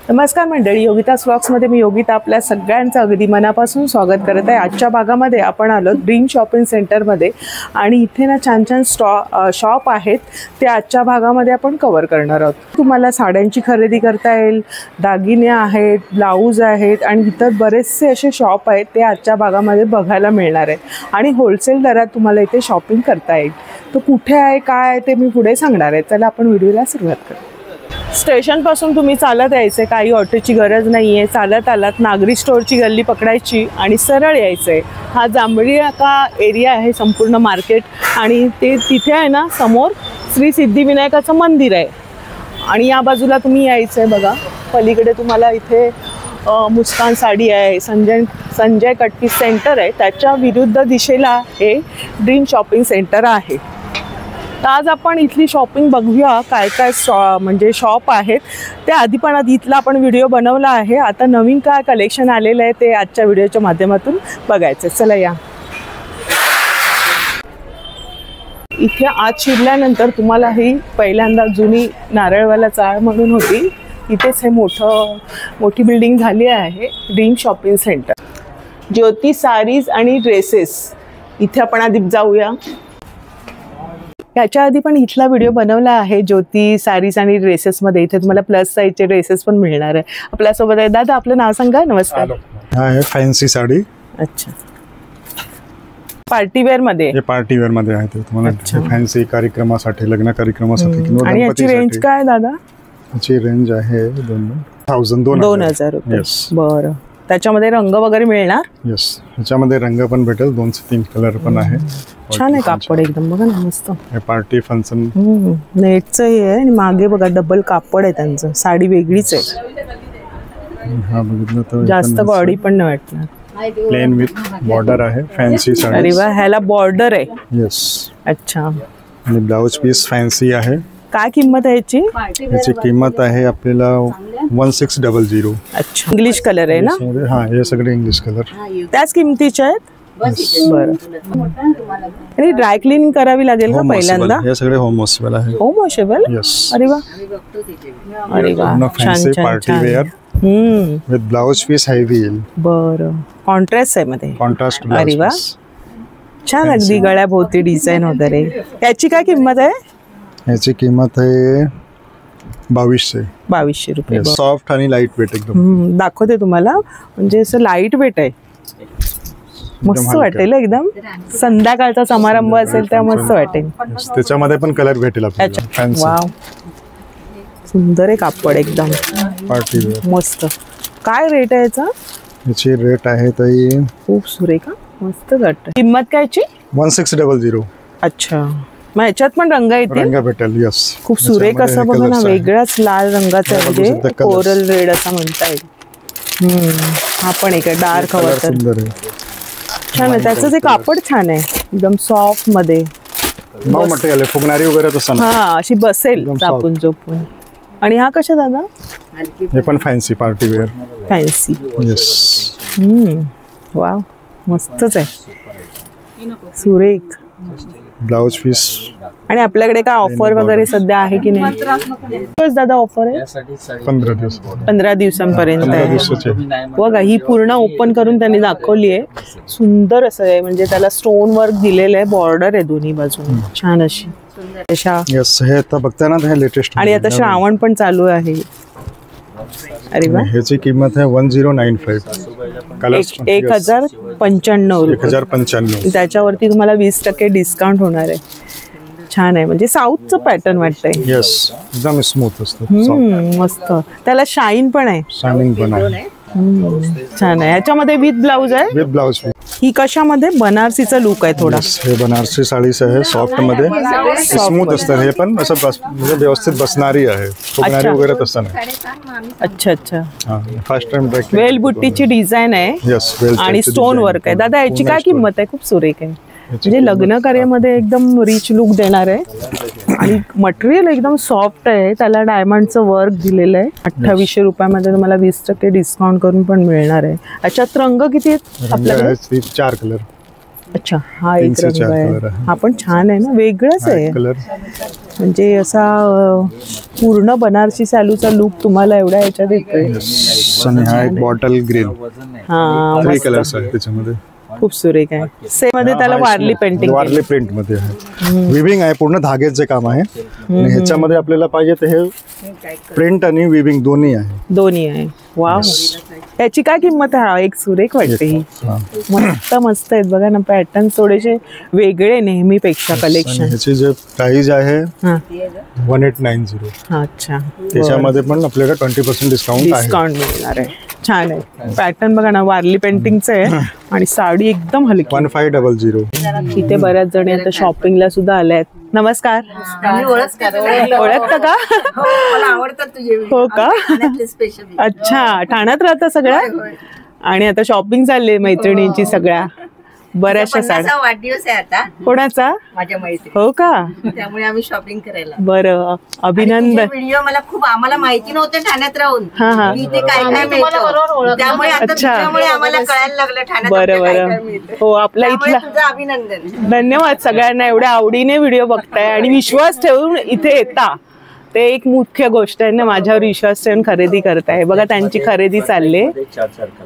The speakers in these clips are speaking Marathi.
नमस्कार मंडळी, योगिताज व्लॉग्समध्ये मी योगिता आपल्या सगळ्यांचं अगदी मनापासून स्वागत करत आहे। आजच्या भागामध्ये आपण आलो ड्रीम शॉपिंग सेंटरमध्ये आणि इथे ना छान छान शॉप आहेत ते आजच्या भागामध्ये आपण कव्हर करणार आहोत। तुम्हाला साड्यांची खरेदी करता येईल, दागिने आहेत, ब्लाऊज आहेत आणि इतर बरेचसे असे शॉप आहेत ते आजच्या भागामध्ये बघायला मिळणार आहेत आणि होलसेल दरात तुम्हाला इथे शॉपिंग करता येईल। तो कुठे आहे, काय आहे ते मी पुढे सांगणार आहे। चला आपण व्हिडिओला सुरुवात करू। स्टेशन पासून तुम्ही चालत यायचे, काही ऑटोची गरज नाही आहे। चालत आलात नागरी स्टोअरची गल्ली पकडायची आणि सरळ यायचे। हा जांभळी का एरिया आहे संपूर्ण मार्केट आणि ते तिथे आहे ना समोर श्री सिद्धिविनायकाचं मंदिर आहे आणि या बाजूला तुम्ही यायचं बघा। पलीकडे तुम्हाला इथे मुस्कान साडी आहे, संजय कटपीस सेंटर आहे, त्याच्या विरुद्ध दिशेला हे ड्रीम शॉपिंग सेंटर आहे। आज आपण इथली शॉपिंग बघूया, काय काय म्हणजे शॉप आहेत ते आधी पण इथला आपण व्हिडिओ बनवला आहे। आता नवीन काय कलेक्शन आलेलं आहे ते आजच्या व्हिडिओच्या माध्यमातून बघायचं। चला या। इथे आत शिरल्यानंतर तुम्हाला ही पहिल्यांदा जुनी नारळवाला चाळ म्हणून होती, इथेच हे मोठी बिल्डिंग झाली आहे ड्रीम शॉपिंग सेंटर। ज्योती सारीज आणि ड्रेसेस, इथे आपण आधी जाऊया। याच्या आधी पण इथला व्हिडिओ बनवला आहे ज्योती सारीज आणि ड्रेसेसमध्ये। इथे तुम्हाला प्लस साईजचे ड्रेसेस पण मिळणार आहे। आपल्यासोबत आहे दादा, आपलं नाव सांगा। नमस्कार। हा आहे फॅन्सी साडी। अच्छा, पार्टी वेअर मध्ये? हे पार्टी वेअर मध्ये आहे, तुम्हाला फॅन्सी कार्यक्रमासाठी, लग्न कार्यक्रमासाठी किंवा आणि याची रेंज काय दादा? याची रेंज आहे 2000 रुपये। बरं, त्याच्यामध्ये रंग वगैरे मिळणार? यस, याच्यामध्ये रंग पण भेटेल, 2 से 3 कलर पण आहे। छान आहे कापड एकदम, बघा ना मस्त। हे पार्टी फंक्शन नेटचं हे आहे आणि मागे बघा डबल कापड आहे त्यांचं, साडी वेगळीच आहे। हा बघितलं तर जास्त बॉडी पण नाही वाटणार, प्लेन विथ बॉर्डर आहे, फॅन्सी साडी। अरे वा, ह्याला बॉर्डर आहे? यस। अच्छा, आणि ब्लाउज पीस फॅन्सी आहे। काय किंमत आहे याची? याची किंमत आहे आपल्याला 1600। अच्छा, इंग्लिश कलर आहे ना? हा, हे सगळे इंग्लिश कलर त्याच किमतीचे आहेत? बरं, आणि ड्राय क्लीनिंग करावी लागेल का पहिल्यांदा? हे सगळे होम वॉशेबल आहे। Home washable? यस। अरे वा, अरे वा, fancy party wear with blouse piece heavy येईल। बरं, कॉन्ट्रास्ट आहे मध्ये? कॉन्ट्रास्ट। अरे वा, छान, अगदी गळ्याभोवती डिझाईन वगैरे। याची काय किंमत आहे? याची किंमत आहे 2200 रुपये। सॉफ्ट आणि लाईट वेट एकदम। दाखवते तुम्हाला, म्हणजे असं लाईट वेट आहे, मस्त वाटेल एकदम। संध्याकाळचा समारंभ असेल तर मस्त वाटेल। त्याच्यामध्ये पण कलर भेटेल आपल्याला फॅन्सी। वाव, सुंदर आहे कापड एकदम, पार्टी वेअर मस्त। काय रेट आहे याचा? याची रेट आहे ताई खूप सुरेख, मस्त वाटतं। किंमत काय याची? 1600। अच्छा, मग याच्यात पण रंग येतील? रंग भेटेल, यस। खूप सुरेख असं बघा ना, वेगळाच लाल रंगाचा आहे, म्हणजे कोरल रेड असा म्हणता येईल। हा पण एक डार्क हवा तर छान आहे। त्याचं जे कापड छान आहे, एकदम सॉफ्ट मध्ये, फुगणारी वगैरे तसं हा, अशी बसेल चापून झोपून। आणि हा कशा दादा? हे पण fancy party wear, fancy. Yes. Wow, मस्तच आहे, सुरेख। Blouse piece. आणि आपल्याकडे काय ऑफर वगैरे सध्या आहे की नाही? दादा ऑफर आहे 15 दिवसांपर्यंत आहे बघा। ही पूर्ण ओपन करून त्यांनी दाखवली आहे, सुंदर असं आहे, म्हणजे त्याला स्टोन वर्क दिलेलं आहे, बॉर्डर आहे दोन्ही बाजूने छान अशी। यस, हे आता बघताय ना, हे लेटेस्ट। आणि आता श्रावण पण चालू आहे। अरे वा, ह्याची किंमत आहे 1095। 1095। त्याच्यावरती तुम्हाला 20% डिस्काउंट होणार आहे। छान आहे, म्हणजे साऊथचं पॅटर्न वाटतंय। यस, एकदम स्मूथ असतं, मस्त। त्याला शाईन पण आहे, शायनिंग पण आहे, छान आहे। याच्यामध्ये विथ ब्लाउज आहे? With blouse. ही कशामध्ये? बनारसीचा लुक आहे थोडा। हे बनारसी साडीच आहे, सॉफ्ट मध्ये, स्मूथ असतं। हे पण असं म्हणजे व्यवस्थित बसणारी आहे, फुगणारी वगैरे तसं नाही। अच्छा अच्छा, फर्स्ट टाइम वेल बुट्टीची डिझाईन आहे। यस, आणि स्टोन वर्क आहे। दादा याची काय किंमत आहे? खूप सुरेख आहे, म्हणजे लग्न कार्यामध्ये एकदम रिच लुक देणार आहे आणि मटेरियल एकदम सॉफ्ट आहे, त्याला डायमंडचं वर्क दिलेलं आहे। 2800 रुपयामध्ये तुम्हाला 20% डिस्काउंट करून पण मिळणार आहे। याच्यात रंग किती आहेत आपल्याकडे? 4 कलर। अच्छा, हा एक रंग आहे, हा पण छान आहे ना, वेगळाच आहे। म्हणजे असा पूर्ण बनारसी शालूचा लुक तुम्हाला एवढ्या ह्याच्यात येतोय. आणि हा एक बॉटल ग्रीन, हा 3 कलर्स आहेत त्याच्यामध्ये. खूप सुरेख आहे. सेम मध्ये त्याला वारली पेंटिंग, वारली प्रिंट मध्ये आहे. विविंग आहे, पूर्ण धागेचे काम आहे. आणि ह्याच्यामध्ये आपल्याला पाहिजे ते हे प्रिंट आणि विविंग दोन्ही आहे. वाव, याची काय किंमत आहे? एक सुरेख वाटते ही. मस्त आहेत बघा ना, पॅटर्न थोडेसे वेगळे नेहमीपेक्षा कलेक्शन. ह्याची जे प्राइस आहे 1890. अच्छा, त्याच्यामध्ये पण आपल्याला 20% डिस्काउंट मिळणार आहे. छान आहे पॅटर्न बघा ना, वारली पेंटिंगचं आहे आणि साडी एकदम हलकी. 1500. इथे बऱ्याच जणी आता शॉपिंगला सुद्धा आल्या आहेत. नमस्कार. ओळखता का? मला आवडतात तुझे. हो का? अच्छा, ठाण्यात राहता सगळ्या आणि आता शॉपिंग चालली मैत्रिणींची सगळ्या बऱ्याचशा साड्या. वाढदिवस आहे आता कोणाचा? माझ्या मैत्रिणी. हो का? त्यामुळे आम्ही शॉपिंग करायला. बरं, अभिनंदन. व्हिडिओ मला खूप, आम्हाला माहिती नव्हतं ठाण्यात राहून इथे काय काय मिळतं, त्यामुळे आता तुझ्यामुळे आम्हाला कळायला लागलं ठाण्यात बरं बरं. हो, आपला इथला तुझं अभिनंदन. धन्यवाद सगळ्यांना एवढ्या आवडीने व्हिडिओ बघताय आणि विश्वास ठेवून इथे येता. ते एक मुख्य गोष्ट आहे ना, माझ्यावर विश्वास ठेवून खरेदी करताय. बघा त्यांची खरेदी चालली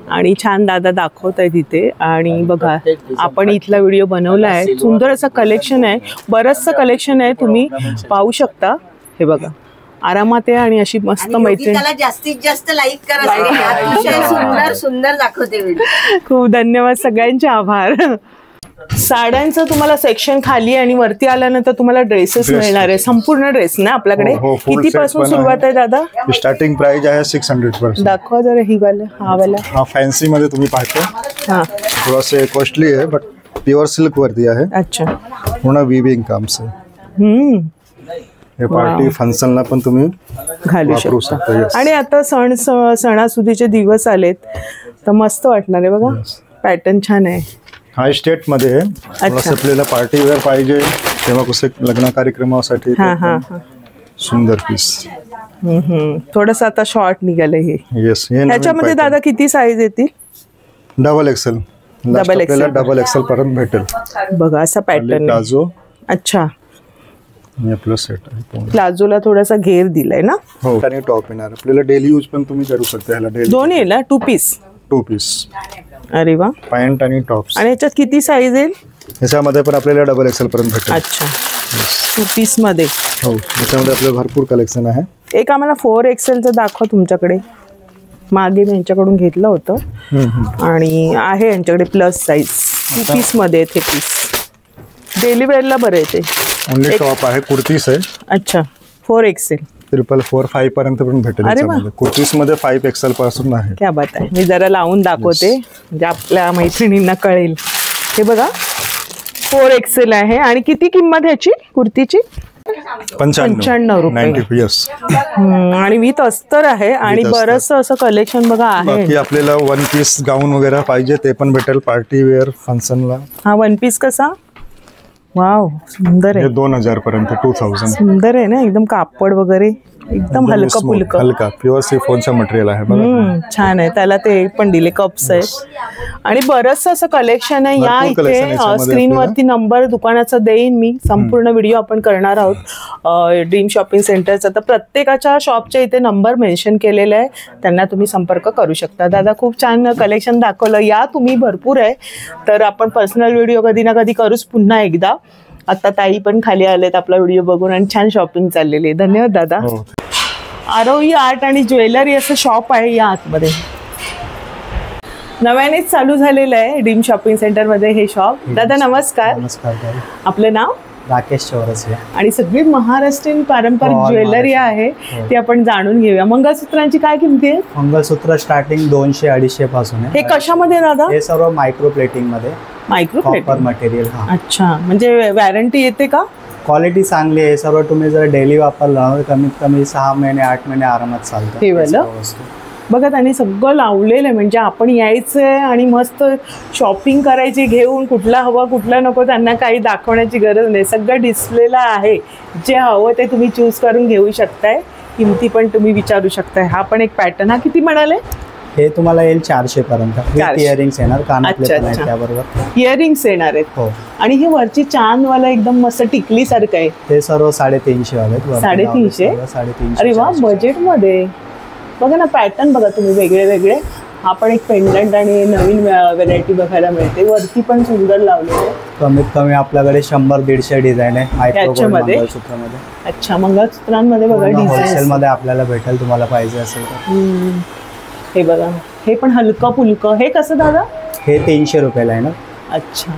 आणि छान दादा दाखवत आहे तिथे. आणि बघा आपण इथला व्हिडिओ बनवला आहे. सुंदर असं कलेक्शन आहे, बरंचसं कलेक्शन आहे, तुम्ही पाहू शकता. हे बघा आरामात आहे आणि अशी मस्त मैत्रीण. त्याला जास्तीत जास्त लाईक करा, सुंदर सुंदर दाखवते व्हिडिओ. खूप धन्यवाद, सगळ्यांचे आभार. साड्यांचं तुम्हाला सेक्शन खाली आणि वरती आल्यानंतर तुम्हाला ड्रेसेस मिळणार आहे. संपूर्ण ड्रेस ना आपल्याकडे. किती पासून सुरुवात आहे दादा? स्टार्टिंग प्राइस आहे 600. दाखवा जरा ही वाला. हा फॅन्सी मध्ये तुम्ही पाहतो. हा, थोडासे कॉस्टली आहे बट प्युअर सिल्क वरती आहे. अच्छा, पूर्ण विविंग काम से. हे पार्टी फंक्शनला पण तुम्ही घालू वापरू शकता. आणि आता सणासुदीचे दिवस आलेत तर मस्त वाटणार आहे बघा. पॅटर्न छान आहे. हा स्टेट मध्ये आहे. आपल्याला पार्टी वेअर पाहिजे तेव्हा कसे लग्न कार्यक्रमासाठी सुंदर पीस. थोडस आता शॉर्ट निघालं हे. येस, ह्याच्यामध्ये दादा किती साईज येतील? Double XL. डबल XL पर्यंत भेटेल बघा असा पॅटर्न. प्लाझो. अच्छा, आपलं सेट आहे. प्लाझोला थोडासा घेर दिलाय ना. हो, आणि टॉप येणार. आपल्याला डेली यूज पण तुम्ही करू शकता. ह्याला डेली दोन येईल 2 पीस. 2 पीस. अरे वा. पॅन्ट आणि टॉप्स. आणि याच्यात किती साईज येईल? ह्याच्यामध्ये पण आपल्याला डबल XL पर्यंत भेटेल. अच्छा, 2 पीस मध्ये. हो, ह्याच्यामध्ये आपलं भरपूर कलेक्शन आहे. एक आम्हाला 4 XLचं दाखवा तुमच्याकडे. मागे मी यांच्याकडून घेतलं होतं आणि आहे यांच्याकडे प्लस साईज. 2 पीस मध्ये हे पीस डेली वेअरला बरं येते. ओनली टॉप आहे, कुर्तीस आहे. अच्छा, 4 XL. 455 पर्यंत पण भेटेल. कुर्तीस मध्ये 5 XL पासून आहे. क्या बात आहे. मी जरा लावून दाखवते म्हणजे आपल्या मैत्रिणींना कळेल. हे बघा 4 XL आहे. आणि किती किंमत ह्याची कुर्तीची? 95 रुपये. आणि विथ अस्तर आहे आणि बरंच असं कलेक्शन बघा आहे. बाकी आपल्याला 1 पीस गाऊन वगैरे पाहिजे ते पण भेटेल पार्टी वेअर फंक्शनला. हा 1 पीस कसा? वाव, सुंदर आहे. 2000 पर्यंत. 2000. सुंदर आहे ना, एकदम कापड वगैरे एकदम हलका फुलका. हलका प्युअर सिफॉनचं मटेरियल आहे बघा. छान आहे. त्याला ते पण दिले कप्स आहेत आणि बरंच असं कलेक्शन आहे. या इथे स्क्रीनवरती नंबर दुकानाचा देईन मी. संपूर्ण व्हिडिओ आपण करणार आहोत ड्रीम शॉपिंग सेंटरचा. तर प्रत्येकाच्या शॉपच्या इथे नंबर मेन्शन केलेला आहे, त्यांना तुम्ही संपर्क करू शकता. दादा खूप छान कलेक्शन दाखवलं. या तुम्ही भरपूर आहे तर आपण पर्सनल व्हिडिओ कधी ना कधी करूच पुन्हा एकदा. आता ताई पण खाली आलेत आपला व्हिडिओ बघून आणि छान शॉपिंग चाललेली आहे. धन्यवाद दादा. आरोही आर्ट आणि ज्वेलरी असं शॉप आहे या आतमध्ये. नव्यानेच चालू झालेलं आहे ड्रीम शॉपिंग सेंटर मध्ये हे शॉप. दादा नमस्कार. नमस्कार. आपलं नाव? राकेश चौरसिया. आणि सगळी महाराष्ट्रीयन पारंपरिक ज्वेलरी आहे ती आपण जाणून घेऊया. मंगळसूत्रांची काय किंमती आहे? मंगळसूत्र स्टार्टिंग 200-250 पासून आहे. हे कशामध्ये दादा? हे सर्व मायक्रो प्लेटिंग मध्ये. Micro copper material. अच्छा, म्हणजे वॉरंटी येते का? क्वालिटी चांगली आहे. सर्व तुम्ही जर डेली वापरला कमीत कमी 6 महिने 8 महिने आरामात चालतं. बघा त्यांनी सगळं लावलेलं आहे. म्हणजे आपण यायचंय आणि मस्त शॉपिंग करायची घेऊन. कुठला हवा कुठला नको त्यांना काही दाखवण्याची गरज नाही. सगळं डिस्प्लेला आहे. जे हवं ते तुम्ही चूज करून घेऊ शकताय. किमती पण तुम्ही विचारू शकताय. हा पण एक पॅटर्न. हा किती म्हणाले? हे तुम्हाला येईल 400 पर्यंत. इयरिंग्स येणार, कानातले पण आहेत त्याबरोबर. इयरिंग्स येणार आहेत. हो. आणि हे वरची चांद वाला एकदम मस्त टिकली सारखं आहे, ते सर्व 350 वाले आहेत. 350. अरे वा, बजेट मध्ये. बघा ना पॅटर्न बघा तुम्ही वेगळे वेगळे. आपण एक पेंडंट आणि नवीन व्हरायटी बघायला मिळते. वरती पण सुंदर लावले. कमीत कमी आपल्याकडे 100-150 डिझाईन आहे त्याच्यामध्ये. मंगळसूत्रामध्ये. अच्छा, मंगळसूत्रांमध्ये बघा डिझाईन होलसेल मध्ये आपल्याला भेटेल तुम्हाला पाहिजे असेल तर. हे बघा, हे पण हलकं फुलकं. हे कसं दादा? हे 300 रुपयाला आहे ना. अच्छा,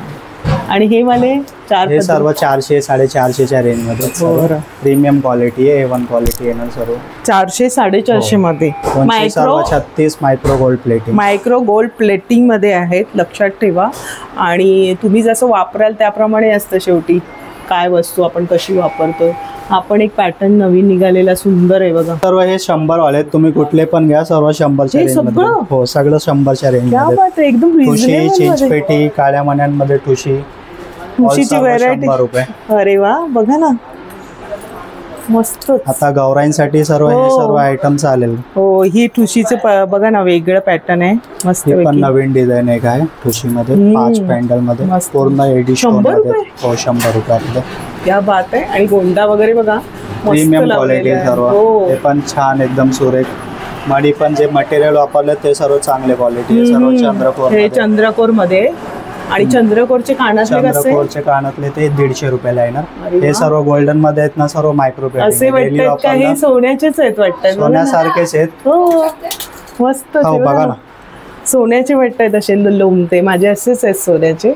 आणि हे वाले हे सर्व 400-450च्या रेंज मध्ये. प्रीमियम क्वालिटी आहे, A1 क्वालिटी येणार सर्व. 400-450 मध्ये. Micro 36 micro gold plating. Micro gold plating मध्ये आहेत, लक्षात ठेवा. आणि तुम्ही जसं वापराल त्याप्रमाणे असतं शेवटी, काय वस्तू आपण कशी वापरतो. आपण एक पॅटर्न नवीन निघालेला सुंदर आहे बघा. सर्व हे 100 वाले, तुम्ही कुठले पण घ्या, सर्व 100च्या रेंज मध्ये. हो, सगळं 100च्या रेंज मध्ये. एकदम ठुशी, चिंचपेटी, काळ्या मण्यांमध्ये ठुशी, ठुशीची व्हरायटी. 100 रुपये. अरे वा, बघा ना मस्त. आता गौराईंसाठी सर्व हे सर्व आयटम चालेल. हो, ही ठुशीचे बघा ना वेगळं पॅटर्न आहे मस्त. पण नवीन डिझाईन आहे काय ठुशी मध्ये, 5 पॅन्डल मध्ये पूर्ण एडिशन मध्ये. हो, 100 रुपयामध्ये. क्या बात आहे. आणि गोंडा वगैरे बघा, प्रीमियम क्वालिटी सर्व. हे पण छान एकदम सुरेख. मडी पण जे मटेरियल वापरले ते सर्व चांगले क्वालिटी. सर्व चंद्रकोर. हे चंद्रकोर मध्ये. आणि चंद्रकोरचे कानातले ते 150 रुपयाला येणार. हे सर्व गोल्डन मध्ये आहेत ना, सर्व मायक्रो प्लेटिंग. असे वाटतात का हे सोन्याचेच आहेत? वाटतात सोन्यासारखेच आहेत. हो, मस्त. बघा ना, सोन्याचे वाटतात असे लोमते. माझे असेच आहेत सोन्याचे.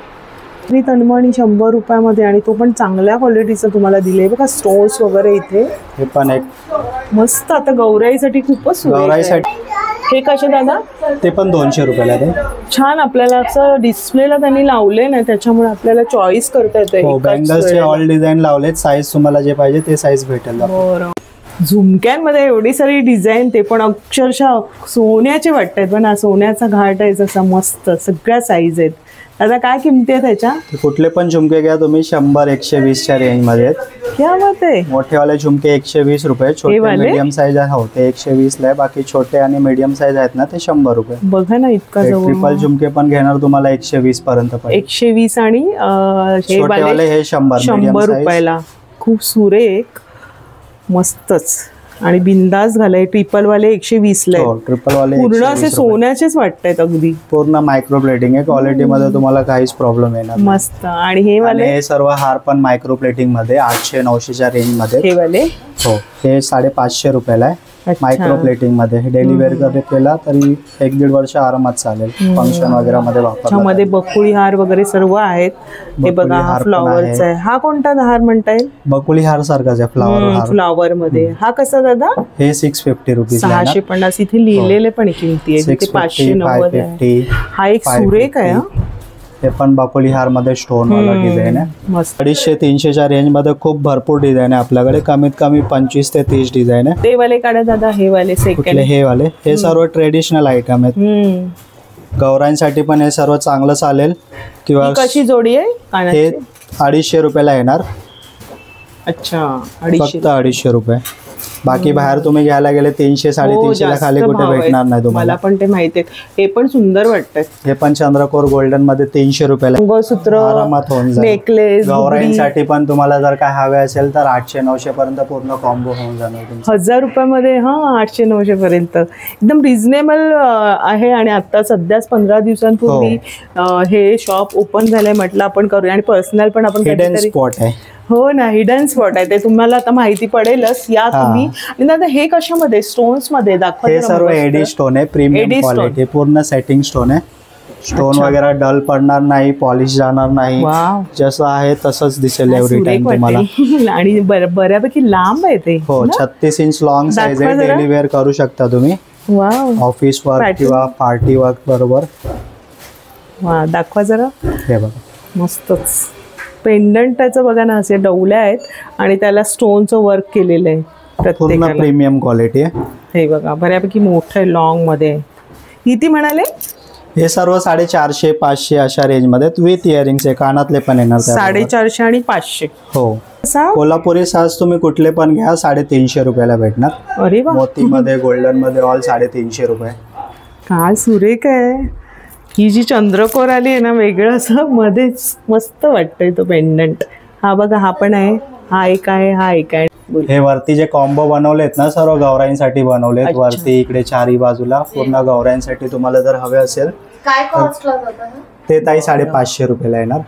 तनमणी 100 रुपयामध्ये, आणि तो पण चांगल्या क्वालिटीचं तुम्हाला दिले बघा. स्टोन्स वगैरे इथे. हे पण एक मस्त. आता गौराईसाठी खूपच गौराईसाठी. हे कसे दादा? ते पण 200 रुपयाला. ते छान. आपल्याला असं डिस्प्लेला त्यांनी लावले ना, त्याच्यामुळे आपल्याला चॉईस करता येते. बँगल्सचे ऑल डिझाईन लावलेत. साईज तुम्हाला जे पाहिजे ते साईज भेटेल. झुमक्यांमध्ये एवढी सारी डिझाईन, ते पण अक्षरशः सोन्याचे वाटतात. पण सोन्याचा घाट आहे जसा मस्त. सगळ्या साईज आहेत. आता काय किमती आहे त्याच्या? कुठले पण झुमके घ्या तुम्ही, 100-120च्या रेंज मध्ये आहेत. क्या बात आहे. मोठेवाले झुमके 120 रुपये. छोटे मीडियम साईज आहे, हो ते 120ला आहे. बाकी छोटे आणि मीडियम साईज आहेत ना, ते 100 रुपये. बघा ना, इतका जवळ. ट्रिपल झुमके पण घेणार तुम्हाला 120 पर्यंत. 120 आणि छोटेवाले हे 100 रुपयाला. खूप सुरेख, मस्तच. आणि बिंदास घालाय. ट्रिपल वाले 120ला. ट्रिपल वाले पूर्ण असे सोन्याचेच वाटतायत अगदी. पूर्ण मायक्रो प्लेटिंग आहे. क्वालिटी मध्ये तुम्हाला काहीच प्रॉब्लेम येणार. मस्त. आणि हे वाले, हे सर्व हार पण मायक्रो प्लेटिंग मध्ये 800-900च्या रेंज मध्ये. हे वाले हो, हे 550 रुपयाला आहे. मायक्रो प्लेटिंग मध्ये. डेली वेअर केला तरी 1-1.5 वर्ष आरामात चालेल. फंक्शन वगैरे मध्ये वापरला. मध्ये बकुळी हार वगैरे सर्व आहेत. हे बघा, हा फ्लॉवरचा आहे. हा कोणता हार म्हणता येईल? बकुळी हार सारखाच आहे, फ्लॉवर. फ्लॉवर मध्ये. हा कसा दादा? हे 650 रुपीज. 650. इथे लिहिलेले पण किमती आहे. 590. हा एक सुरेख आहे. हे पण बापोली हार मध्ये स्टोन वाला डिझाइन आहे. 250-300च्या रेंज मध्ये खूप भरपूर डिझाइन आहे आपल्याकडे. कमीत कमी 25 ते 30 डिझाइन आहे. ते वाले काढा दादा. हे वाले सेकंड. हे वाले हे सर्व ट्रेडिशनल आयटम आहेत. गौरांसाठी पण हे सर्व चांगलं चालेल. किंवा कशी जोडी आहे? हे 250 रुपयाला येणार. अच्छा, फक्त 250 रुपये. बाकी बाहेर तुम्ही घ्यायला गेले 300-350 ला खाली कुठे भेटणार नाही तुम्हाला. मला पण ते माहिती आहे. हे पण सुंदर वाटतात. हे पण चंद्रकोर गोल्डन मध्ये 300 रुपयाला. मंगळसूत्र, आरामात होऊन जाईल. नेकलेस. गौराईंसाठी पण तुम्हाला जर काय हवे असेल तर 800-900 पर्यंत पूर्ण कॉम्बो होऊन जाणार. 1000 रुपयामध्ये. 800-900 पर्यंत एकदम रिझनेबल आहे. आणि आता सध्याच 15 दिवसांपूर्वी हे शॉप ओपन झालंय म्हटलं आपण करूया. आणि पर्सनल पण आपण हिडन स्पॉट आहे. हो ना, हिडन स्पॉट आहे. ते तुम्हाला आता माहिती पडेलच. या तुम्ही. आणि दादा हे कशामध्ये? स्टोन्स मध्ये दाखवा. हे सर्व एडी स्टोन आहे. Premium quality. पूर्ण सेटिंग स्टोन आहे. स्टोन वगैरह डल पडणार नाही, पॉलिश जाणार नाही. जसं आहे तसंच दिसेल एव्हरी टाइम तुम्हाला. आणि बऱ्यापैकी लांब आहे ते. हो, 36 इंच लॉंग साईज आहे. डेली वेअर करू शकता तुम्ही. ऑफिस वर्क किंवा पार्टी वर्क बरोबर. दाखवा जरा. हे बघा, मस्तच. पेंडंट त्याचं बघा ना, असे डवल्या आहेत आणि त्याला स्टोनचं वर्क केलेलं आहे. पूर्ण प्रीमियम क्वालिटी आहे. हे बघा, बऱ्यापैकी मोठं आहे, लॉंग मध्ये. किती म्हणाले? हे सर्व 450-500 अशा रेंज मध्ये विथ इयरिंग्स आहे. कानातले पण येणार. 450 आणि 500. हो. कोल्हापुरी साज तुम्ही कुठले पण घ्या 350 रुपयाला भेटणार. अरे वा. मोती मध्ये, गोल्डन मध्ये ऑल 350 रुपये. काय सुरेख आहे. ही जी चंद्रकोर आली आहे ना, वेगळं असं मध्येच मस्त वाटतंय तो पेंडंट. हा बघा, हा पण आहे, हा एक आहे, हा एक आहे. हे वरती जे कॉम्बो बनवलेत ना सर्व गौराईंसाठी बनवलेत. वरती इकडे चारी बाजूला पूर्ण गौराईंसाठी तुम्हाला जर हवे असेल काय कॉस्टला जातं ते ताई 550 रुपयाला येणार.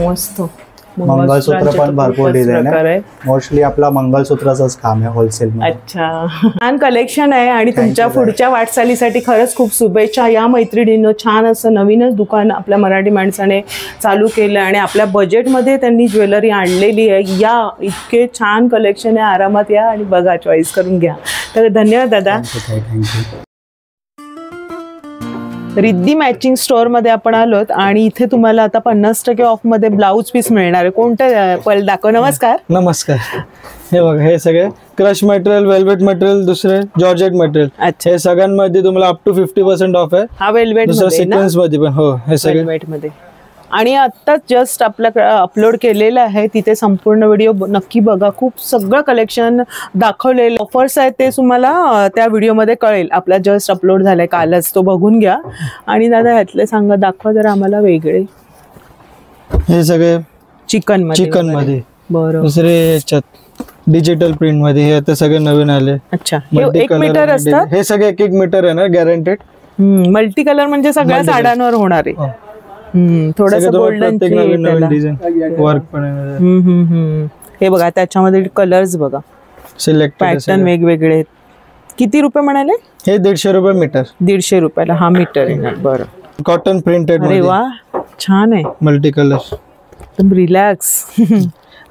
मस्त. मंगळसूत्र पण भरपूर डिझाईन आहे. मोस्टली आपला मंगळसूत्राचंच काम आहे होलसेल मध्ये. अच्छा, छान कलेक्शन आहे आणि तुमच्या पुढच्या वाटचालीसाठी खरंच खूप शुभेच्छा. या मैत्रिणींनो, छान असं नवीनच दुकान आपल्या मराठी माणसाने चालू केलं आणि आपल्या बजेटमध्ये त्यांनी ज्वेलरी आणलेली आहे. या, इतके छान कलेक्शन आहे, आरामात या आणि बघा, चॉईस करून घ्या. तर धन्यवाद दादा. थँक्यू. रिद्धी मॅचिंग स्टोअर मध्ये आपण आलोत आणि इथे तुम्हाला आता 50% ऑफ मध्ये ब्लाऊज पीस मिळणार आहे. कोणतं पल दाखव. नमस्कार. नमस्कार. हे बघा, हे सगळे क्रश मटेरियल, वेल्वेट मटेरियल, दुसरे जॉर्जेट मटेरियल. अच्छा, हे सगळ्यांमध्ये तुम्हाला अप टू 50% ऑफ आहे. हा वेल्वेट मध्ये, सिक्वेन्स मध्ये पण. हो, हे सगळे वेल्वेट मध्ये. आणि आत्ताच जस्ट आपल्याकडे अपलोड केलेलं आहे, तिथे संपूर्ण व्हिडिओ नक्की बघा. खूप सगळं कलेक्शन दाखवलेलं, ऑफर्स आहेत ते तुम्हाला त्या व्हिडिओमध्ये कळेल. आपला जस्ट अपलोड झालाय कालच, तो बघून घ्या. आणि दादा ह्यातले सांगा, दाखवा जरा आम्हाला वेगळे. हे सगळे चिकन मध्ये. बरं. दुसरे याच्यात डिजिटल प्रिंट मध्ये. हे आता सगळे नवीन आले. अच्छा, हे 1 मीटर असतात. हे सगळे 1 मीटर आहे ना, गॅरंटेड. मल्टी कलर म्हणजे सगळ्या साड्यांवर होणार आहे. थोडस गोल्डन वर्क पण. हे बघा, त्याच्यामध्ये कलर्स बघा, सिलेक्ट पॅटर्न वेगवेगळे आहेत. किती रुपये म्हणाले? हे 150 रुपये मीटर. 150 रुपयाला हा मीटर आहे. बरं. Cotton printed. अरे वा, छान आहे. Multi colour. एकदम रिलॅक्स.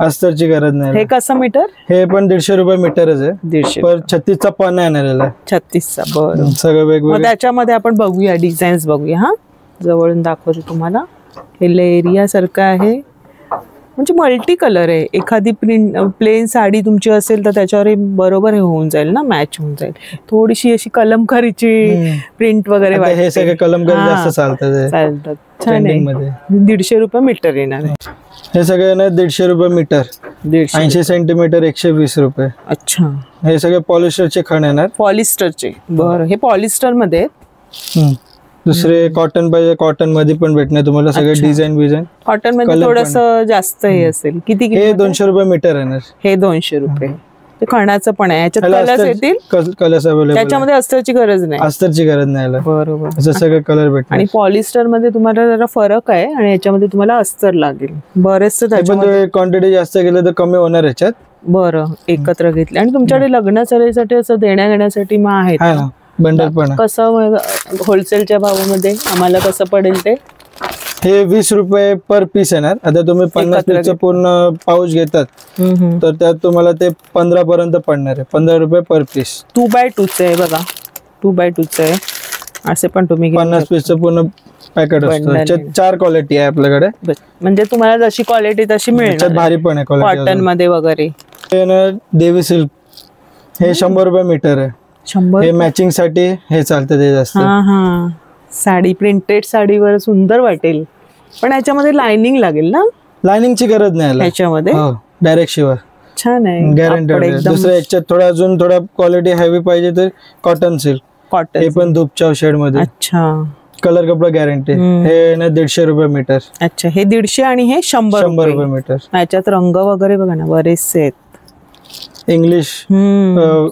अस्तरची गरज नाही. हे कसं मीटर? हे पण 150 रुपये मीटरच आहे. 150. पर 36चा पण येणार. 36चा. बरं. सगळं वेगवेगळं. त्याच्यामध्ये आपण बघूया, डिझाईन्स बघूया. हा, जवळून दाखवते तुम्हाला. हे लेरिया सारखं आहे, म्हणजे मल्टी कलर आहे. एखादी प्लेन साडी तुमची असेल तर त्याच्यावर बरोबर हे होऊन जाईल ना, मॅच होऊन जाईल. थोडीशी अशी कलमकारीची प्रिंट वगैरे. हे सगळे कलमकारी जास्त चालतात. छान आहे. 150 रुपये मीटर येणार आहे. हे सगळे ना 150 रुपये मीटर. 80 सेंटीमीटर 120 रुपये. अच्छा, हे सगळे पॉलिस्टरचे खण येणार. पॉलिस्टरचे. बरं. हे पॉलिस्टर मध्ये. दुसरे कॉटन पाहिजे, कॉटन मध्ये पण भेटणार तुम्हाला सगळे डिझाईन. कॉटन मध्ये थोडस जास्त हे असेल. किती? हे 200 रुपये मीटर येणार. हे 200 रुपये. ते खणाचं पण आहे. याच्यात कलर्स येतील. Colours available. त्याच्यामध्ये अस्तरची गरज नाही. अस्तरची गरज नाही. बरोबर. असं सगळे कलर भेटणार. आणि पॉलिस्टर मध्ये तुम्हाला जरा फरक आहे आणि याच्यामध्ये तुम्हाला अस्तर लागेल. बरेचसे त्याच्यामध्ये क्वांटिटी जास्त गेलं तर कमी होणार याच्यात. बरं, एकत्र घेतले. आणि तुमच्याकडे लग्नासाठी असं देण्या घेण्यासाठी मग आहेत बंडल पण. कसं होलसेलच्या भावामध्ये आम्हाला कसं पडेल ते? हे 20 रुपये पर पीस येणार. आता तुम्ही 50 पीसचं पूर्ण पाऊच घेतात तर त्यात तुम्हाला ते 15 पर्यंत पडणार आहे. 15 रुपये पर पीस. 2x2 आहे बघा, 2x2 आहे. असे पण तुम्ही 50 पीसचं पूर्ण पॅकेट असतं. 4 क्वालिटी आहे आपल्याकडे. म्हणजे तुम्हाला जशी क्वालिटी तशी मिळेल. भारी पण आहे क्वालिटी. कॉटन मध्ये वगैरे. देवी सिल्क. हे 100 रुपये मीटर आहे. 100. हे मॅचिंग साठी हे चालतं ते जास्त. साडी प्रिंटेड साडीवर सुंदर वाटेल. पण याच्यामध्ये लाइनिंग लागेल ना? लाइनिंगची गरज नाही याच्यामध्ये. डायरेक्ट शिवा. छान आहे. गॅरंटेड. दुसऱ्या याच्यात थोडा अजून थोडा क्वालिटी हेवी पाहिजे तर कॉटन सिल्क. कॉटन. हे पण धूपचाव शेड मध्ये. अच्छा. कलर कपडा गॅरंटी. हे ना 150 रुपये मीटर. अच्छा, हे 150 आणि हे 100 रुपये मीटर. याच्यात रंग वगैरे बघा ना, बरेचसे आहेत. इंग्लिश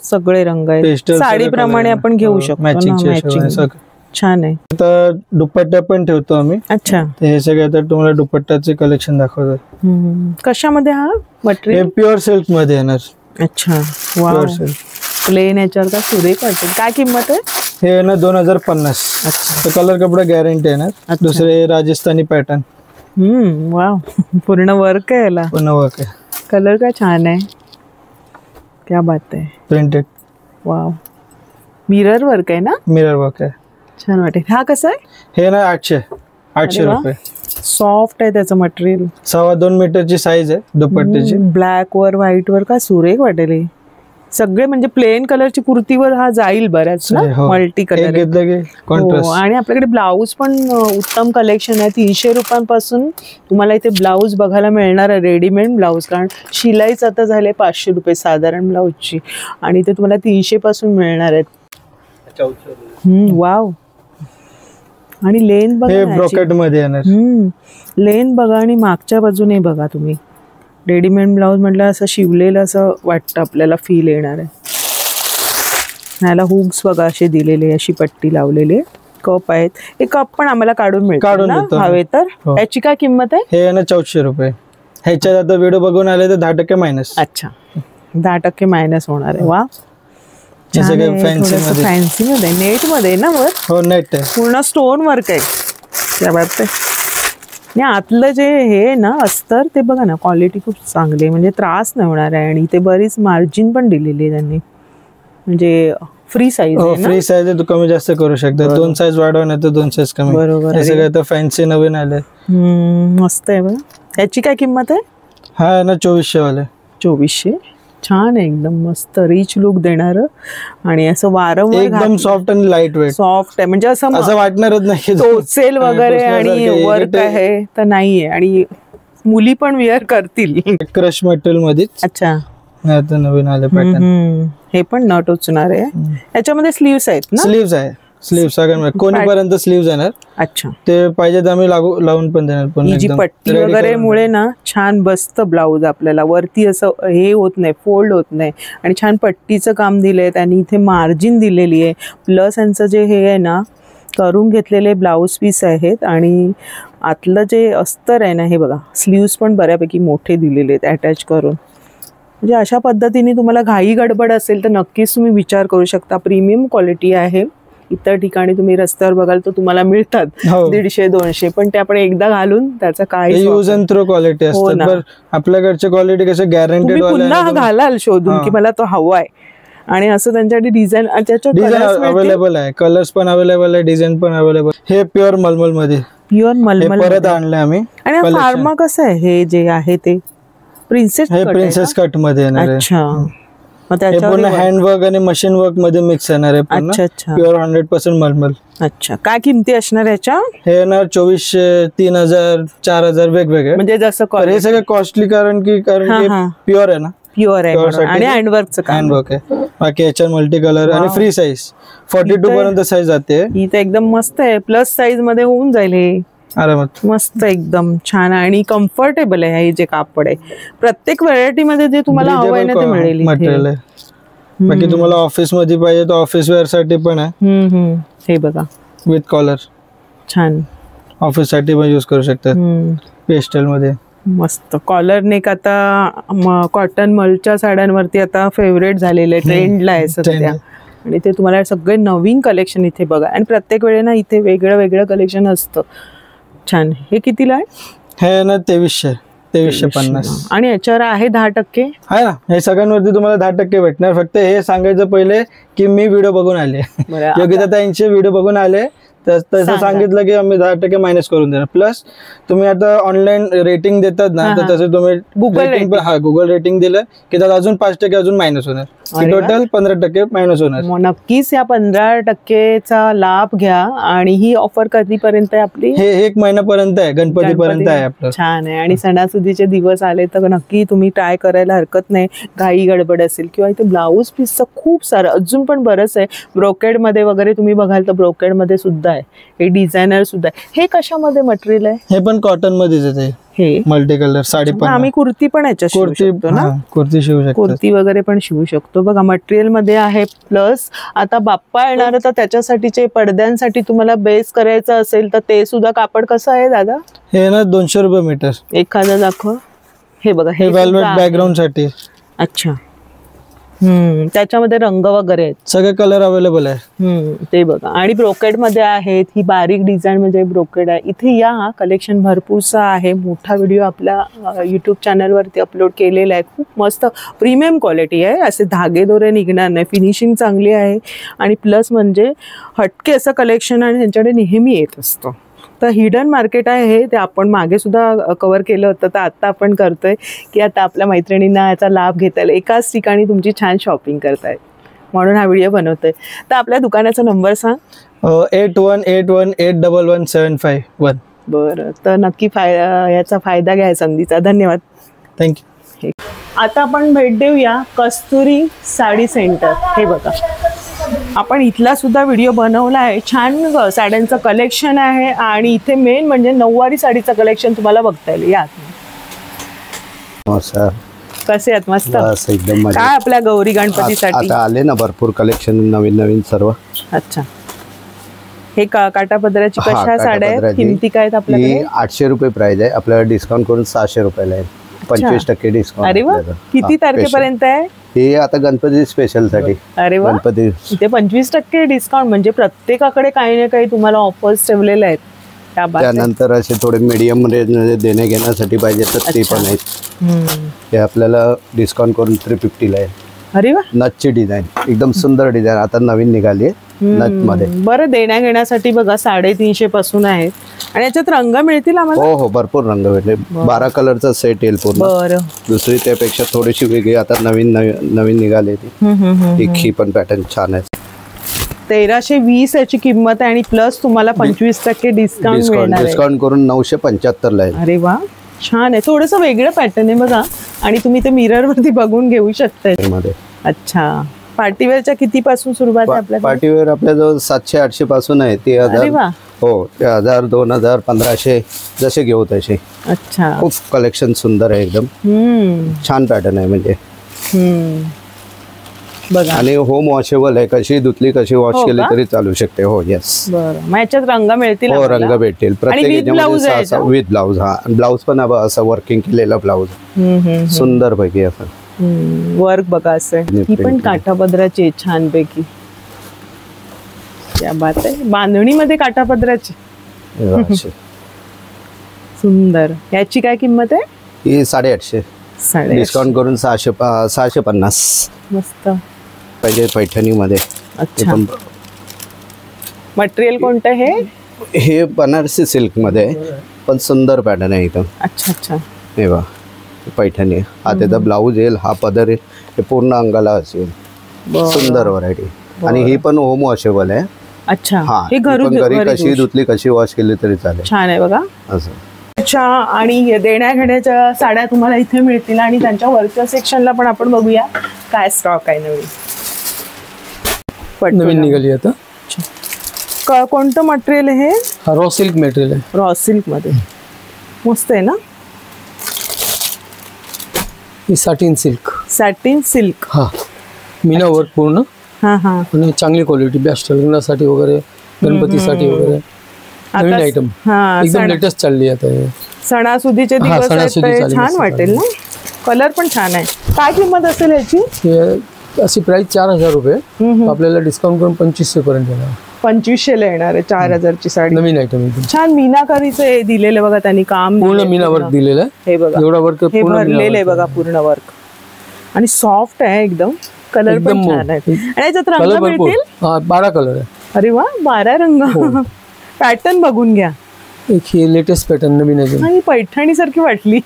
सगळे रंग आहेत. साडी प्रमाणे आपण घेऊ शकतो. मॅचिंग. छान आहे. आता दुपट्टा पण ठेवतो आम्ही. अच्छा. हे सगळे आता तुम्हाला दुपट्ट्याचे कलेक्शन दाखवतो. कशामध्ये हा मटेरियल? हे प्युअर सिल्क मध्ये येणार. अच्छा. Pure silk. प्लेन याच्यावर का सुरेख वाटेल. काय किंमत आहे? हे ना 2050. अच्छा. कलर कपडा गॅरंटी येणार. दुसरे राजस्थानी पॅटर्न. वाव, पूर्ण वर्क आहे याला. पूर्ण वर्क आहे. कलर का छान आहे. क्या बात आहे. प्रिंटेड. वाव, मिरर वर्क आहे ना? मिरर वर्क आहे. छान वाटेल. हा कसा आहे? हे ना 800 रुपये. सॉफ्ट आहे त्याचं मटेरियल. 2.25 मीटरची साईज आहे दुपट्ट्याची. ब्लॅक वर व्हाईट वर का सुरेख वाटेल. सगळे म्हणजे प्लेन कलरची कुर्तीवर हा जाईल बऱ्याच ना. Multi colour. आणि आपल्याकडे ब्लाऊज पण उत्तम कलेक्शन आहे. 300 रुपयांपासून तुम्हाला इथे ब्लाऊज बघायला मिळणार आहे. Readymade blouse. कारण शिलाईच आता झाले 500 रुपये साधारण ब्लाऊजची. आणि ते तुम्हाला 300 पासून मिळणार आहेत. वाव, आणि लेन बघा हे ब्रोकेट मध्ये येणार. लेन बघा आणि मागच्या बाजूने बघा तुम्ही. रेडीमेड ब्लाऊज म्हटलं असं शिवलेलं असं वाटतं आपल्याला, फील येणार आहे. ह्याला हुक्स बघा असे दिलेले, अशी पट्टी लावलेली. कप आहेत. हे कप पण आम्हाला काढून मिळतात हवे तर. याची काय किंमत आहे? हे ना 400 रुपये. ह्याच्यात आता व्हिडिओ बघून आले तर 10% मायनस. अच्छा, 10% मायनस होणार आहे. वा, फॅन्सी मध्ये, नेट मध्ये ना वर. हो, नेट आहे, पूर्ण स्टोन वर्क आहे. त्या बाबतीत आणि आतलं जे हे ना अस्तर ते बघा ना, क्वालिटी खूप चांगली आहे, म्हणजे त्रास नाही होणार आहे. आणि ते बरीच मार्जिन पण दिलेली आहे त्यांनी, म्हणजे फ्री साईज आहे. फ्री साईज आहे, तू कमी जास्त करू शकता. 2 साईज वाढवा नाही तर 2 साईज कमी. बरोबर. हे सगळं तर फॅन्सी नवीन आले. मस्त आहे बघा. याची काय किंमत आहे? हा ना 2400 वाले. 2400. छान आहे, एकदम मस्त रिच लुक देणार आणि असं वारंवार एकदम सॉफ्ट आणि लाईट वेट. सॉफ्ट आहे, म्हणजे असं वाटणारच नाही टोचेल वगैरे आणि वर्क आहे तर नाहीये. आणि मुली पण वेअर करतील. क्रश मटेरियल मध्ये. अच्छा, आता नवीन आले पॅटर्न. हे पण न टोचणार आहे. याच्यामध्ये स्लीव्स आहेत ना? स्लीव्स आहे. स्लीव्स कोणीपर्यंत स्लीव्स येणार. अच्छा, ते पाहिजे तर आम्ही लावून पण देणार. ही जी पट्टी वगैरे मुळे ना छान बसतं ब्लाऊज आपल्याला. वरती असं हे होत नाही, फोल्ड होत नाही. आणि छान पट्टीचं काम दिलंय त्यांनी. इथे मार्जिन दिलेली आहे. प्लस यांचं जे हे आहे ना, करून घेतलेले ब्लाऊज पीस आहेत. आणि आतलं जे अस्तर आहे ना, हे बघा, स्लीव्स पण बऱ्यापैकी मोठे दिलेले आहेत अटॅच करून. म्हणजे अशा पद्धतीने तुम्हाला घाई गडबड असेल तर नक्कीच तुम्ही विचार करू शकता. प्रीमियम क्वालिटी आहे. इतर ठिकाणी तुम्ही रस्त्यावर बघाल तर तुम्हाला मिळतात 150-200, पण ते आपण एकदा घालून त्याचा काय यूज अँड थ्रो क्वालिटी असते. आपल्याकडची क्वालिटी कसं गॅरंटेड पुन्हा घालाल शोधून की मला तो हवाय. आणि असं त्यांच्याकडे डिझाइन अवेलेबल आहे. कलर्स पण अवेलेबल आहे, डिझाईन पण अवेलेबल. हे प्युअर मलमल मध्ये. प्युअर मलमल परत आणले आम्ही. आणि फार्मा कसं आहे हे जे आहे ते? प्रिन्सेस कट मध्ये येणार आहे. अच्छा, पूर्ण हँडवर्क आणि मशीन वर्क मध्ये मिक्स येणार आहे. प्युअर 100% मलमल. अच्छा, काय किमती असणार याच्या? हे येणार 2400, 3000, 4000 वेगवेगळे. म्हणजे जसं हे सगळं कॉस्टली कारण की प्युअर आहे ना. प्युअर आहे आणि हँडवर्क आहे. बाकी याच्या मल्टी कलर आणि फ्री साईज 42 पर्यंत साईज जाते. ही तर एकदम मस्त आहे. प्लस साईज मध्ये होऊन जाईल हे आरामात. मस्त, एकदम छान आणि कम्फर्टेबल आहे. हे जे कापड आहे प्रत्येक व्हरायटी मध्ये जे तुम्हाला हवं आहे ना ते मिळेल. मटेरियल आहे. बाकी तुम्हाला ऑफिस मध्ये पाहिजे तर ऑफिस वेअर साठी पण आहे. हे बघा, विथ कॉलर. छान, ऑफिस साठी पण यूज करू शकतात. पेस्टल मध्ये मस्त. कॉलर नेक आता कॉटन मलच्या साड्यांवरती आता फेवरेट झालेले, ट्रेंडला आहे सध्या. आणि ते तुम्हाला सगळे नवीन कलेक्शन इथे बघा. आणि प्रत्येक वेळेला इथे वेगळं वेगळं कलेक्शन असतं. छान. हे कितीला आहे? हे ना 2350. आणि याच्यावर आहे 10% आहे ना. हे सगळ्यांवरती तुम्हाला 10% भेटणार. फक्त हे सांगायचं पहिले की मी व्हिडिओ बघून आले, योगिता ताईंचे व्हिडिओ बघून आले, तसं सांगितलं की आम्ही 10% मायनस करून देणार. प्लस तुम्ही आता ऑनलाईन रेटिंग देतात ना, तर तसं तुम्ही गुगल रेटिंग दिलं की त्यात अजून 5% अजून मायनस होणार. टोटल 15% मायनस होणार. नक्कीच या 15%चा लाभ घ्या. आणि ही ऑफर कधीपर्यंत आहे आपली? हे 1 महिन्यापर्यंत आहे, गणपतीपर्यंत आहे आपलं. छान आहे. आणि सणासुदीचे दिवस आले तर नक्की तुम्ही ट्राय करायला हरकत नाही. घाई गडबड असेल किंवा इथे ब्लाऊज पीसचं खूप सारं अजून पण बरंच आहे. ब्रोकेड मध्ये वगैरे तुम्ही बघाल तर ब्रोकेड मध्ये सुद्धा आहे. हे डिझायनर सुद्धा आहे. हे कशामध्ये मटेरियल आहे? हे पण कॉटन मध्येच येते. हे मल्टी कलर साडी पण. आम्ही कुर्ती पण याच्यात शिवू शकतो ना. कुर्ती शिवू शकतो, कुर्ती वगैरे पण शिवू शकतो. बघा मटेरियल मध्ये आहे. प्लस आता बाप्पा येणार तर त्याच्यासाठीचे पडद्यांसाठी तुम्हाला बेस करायचं असेल तर ते सुद्धा कापड कसं आहे दादा? हे ना 200 रुपये मीटर. एखादं दाखव. हे बघा, हे वेल्वेट बॅकग्राऊंड साठी. अच्छा, त्याच्यामध्ये रंग वगैरे आहेत, सगळे कलर अवेलेबल आहे. ते बघा. आणि ब्रोकेड मध्ये आहेत. ही बारीक डिझाईन म्हणजे ब्रोकेड आहे. इथे या, कलेक्शन भरपूरसा आहे. मोठा व्हिडिओ आपल्या युट्यूब चॅनलवरती अपलोड केलेला आहे. खूप मस्त प्रीमियम क्वालिटी आहे. असे धागे दोरे निघणार नाही. फिनिशिंग चांगली आहे. आणि प्लस म्हणजे हटके असं कलेक्शन आणि त्यांच्याकडे नेहमी येत असतं. तर हिडन मार्केट आहे हे, ते आपण मागे सुद्धा कव्हर केलं होतं. तर आता आपण करतोय की आता आपल्या मैत्रिणींना याचा लाभ घेता येईल. एकाच ठिकाणी तुमची छान शॉपिंग करतायत म्हणून हा व्हिडिओ बनवतोय. तर आपल्या दुकानाचा नंबर सांग. 8181811751. बरं, तर नक्की याचा फायदा घ्या संधीचा. धन्यवाद. थँक्यू. आता आपण भेट देऊया कस्तुरी साडी सेंटर. हे बघा, आपण इथला सुद्धा व्हिडिओ बनवला आहे. छान साड्यांचं कलेक्शन आहे आणि इथे मेन म्हणजे नऊवारी साडीचं कलेक्शन तुम्हाला बघता येईल. या कसे आहेत? मस्त एकदम. काय आपल्या गौरी गणपतीसाठी आता आले ना भरपूर कलेक्शन नवीन नवीन सर्व. अच्छा, हे काटापदराची कशा साड्या आहेत? किमती काय आहेत आपल्याकडे? 800 रुपये प्राइस आहे. आपल्याला डिस्काउंट करून 600 रुपयाला आहे. 25% डिस्काउंट. अरे वा, किती तारखेपर्यंत आहे हे? आता गणपती स्पेशल साठी. अरे वा, गणपती इथे 25% डिस्काउंट म्हणजे प्रत्येकाकडे काही ना काही तुम्हाला ऑफर्स ठेवलेले आहेत. त्यानंतर असे थोडे मीडियम रेंज मध्ये देण्या घेण्यासाठी पाहिजे तर ते पण आहेत. हे आपल्याला डिस्काउंट करून 350 ला आहे. अरे वा, नथची डिझाईन एकदम सुंदर डिझाईन आता नवीन निघाली आहे नथ मध्ये. बरं, देण्या घेण्यासाठी बघा 350 पासून आहेत. आणि याच्यात रंग मिळतील आम्हाला? हो हो, भरपूर रंग भेटले. 12 कलरचा सेट येईल पूर्ण. बरं, दुसरी त्यापेक्षा थोडीशी वेगळी आता नवीन निघाली ती. ही पण पॅटर्न छान आहे. 1320 याची किंमत आहे आणि प्लस तुम्हाला 25% डिस्काउंट मिळणार आहे. डिस्काउंट करून 975 ला आहे. अरे वा, छान आहे. थोडंसं वेगळं पॅटर्न आहे बघा. आणि तुम्ही ते मिरर वरती बघून घेऊ शकता. अच्छा, पार्टीवेअरच्या किती पासून सुरुवात आहे आपल्याला? पार्टीवेअर आपल्याजवळ 700-800 पासून आहे. ते 1000. हो, ते 1000, 2000, 1500 जसे घेऊ तसे. अच्छा, खूप कलेक्शन सुंदर आहे एकदम. छान पॅटर्न आहे म्हणजे. बघा, आणि होम वॉशेबल आहे. कशी धुतली कशी वॉश केली तरी चालू शकते. हो, येस. बरं, मग याच्यात रंग मिळतील? हो, रंग भेटतील प्रत्येक याच्यामध्ये. With blouse. हा, ब्लाउज पण असं वर्किंग केलेला ब्लाउज सुंदर पैकी असं वर्क बघा असं. ही पण काठापदराची छान पैकी. क्या बात आहे, बांधणीमध्ये काठापदराची सुंदर. याची काय किंमत आहे? ही 850. डिस्काउंट करून 650. मस्त पाहिजे पैठणी मध्ये. अच्छा, मटेरियल कोणतं हे? हे बनारसी सिल्क मध्ये पण सुंदर पॅटर्न आहे एकदम. अच्छा अच्छा, हे बघा पैठणी. हा त्याचा ब्लाऊज येईल, हा पदर येईल, हे पूर्ण अंगाला असेल. सुंदर व्हरायटी. आणि ही पण होम वॉशेबल आहे. अच्छा, हा, हे घरी कशी धुतली कशी वॉश केली तरी चालेल. छान आहे बघा असं. अच्छा, आणि देण्या घेण्याच्या साड्या तुम्हाला इथे मिळतील. आणि त्यांच्या वरच्या सेक्शनला पण आपण बघूया काय स्टॉक आहे नवीन निघाली आता. कोणतं मटेरियल आहे हे? रॉ सिल्क मटेरियल आहे. रॉ सिल्क मध्ये मस्त आहे ना. ही सॅटिन सिल्क. Satin silk. हा, मीना वर्क पूर्ण. हा हा, आणि चांगली क्वालिटी. बेस्ट लग्नासाठी वगैरे, गणपतीसाठी वगैरे नवीन आयटम. एकदम लेटेस्ट चालली आता. सणासुदीचे दिवस आहेत, छान वाटेल ना. कलर पण छान आहे. काय किंमत असेल याची? अशी प्राइस 4000 रुपये. आपल्याला डिस्काउंट करून 2500 पर्यंत येणार. 2500 ला येणार आहे 4000 ची साडी. नवीन आयटम एकदम छान. मीनाकारीचं दिलेलं बघा त्यांनी काम. पूर्ण मीना वर्क दिलेलं आहे. हे बघा, एवढा वर्क भरलेलं आहे बघा पूर्ण वर्क. आणि सॉफ्ट आहे एकदम. कलर पण छान आहे. आणि याच्यात रंग मिळतील? 12 कलर आहे. अरे वा, 12 रंग. पॅटर्न बघून घ्या. एक हे लेटेस्ट पॅटर्न नवीन आहे. ही पैठणी सारखी वाटली.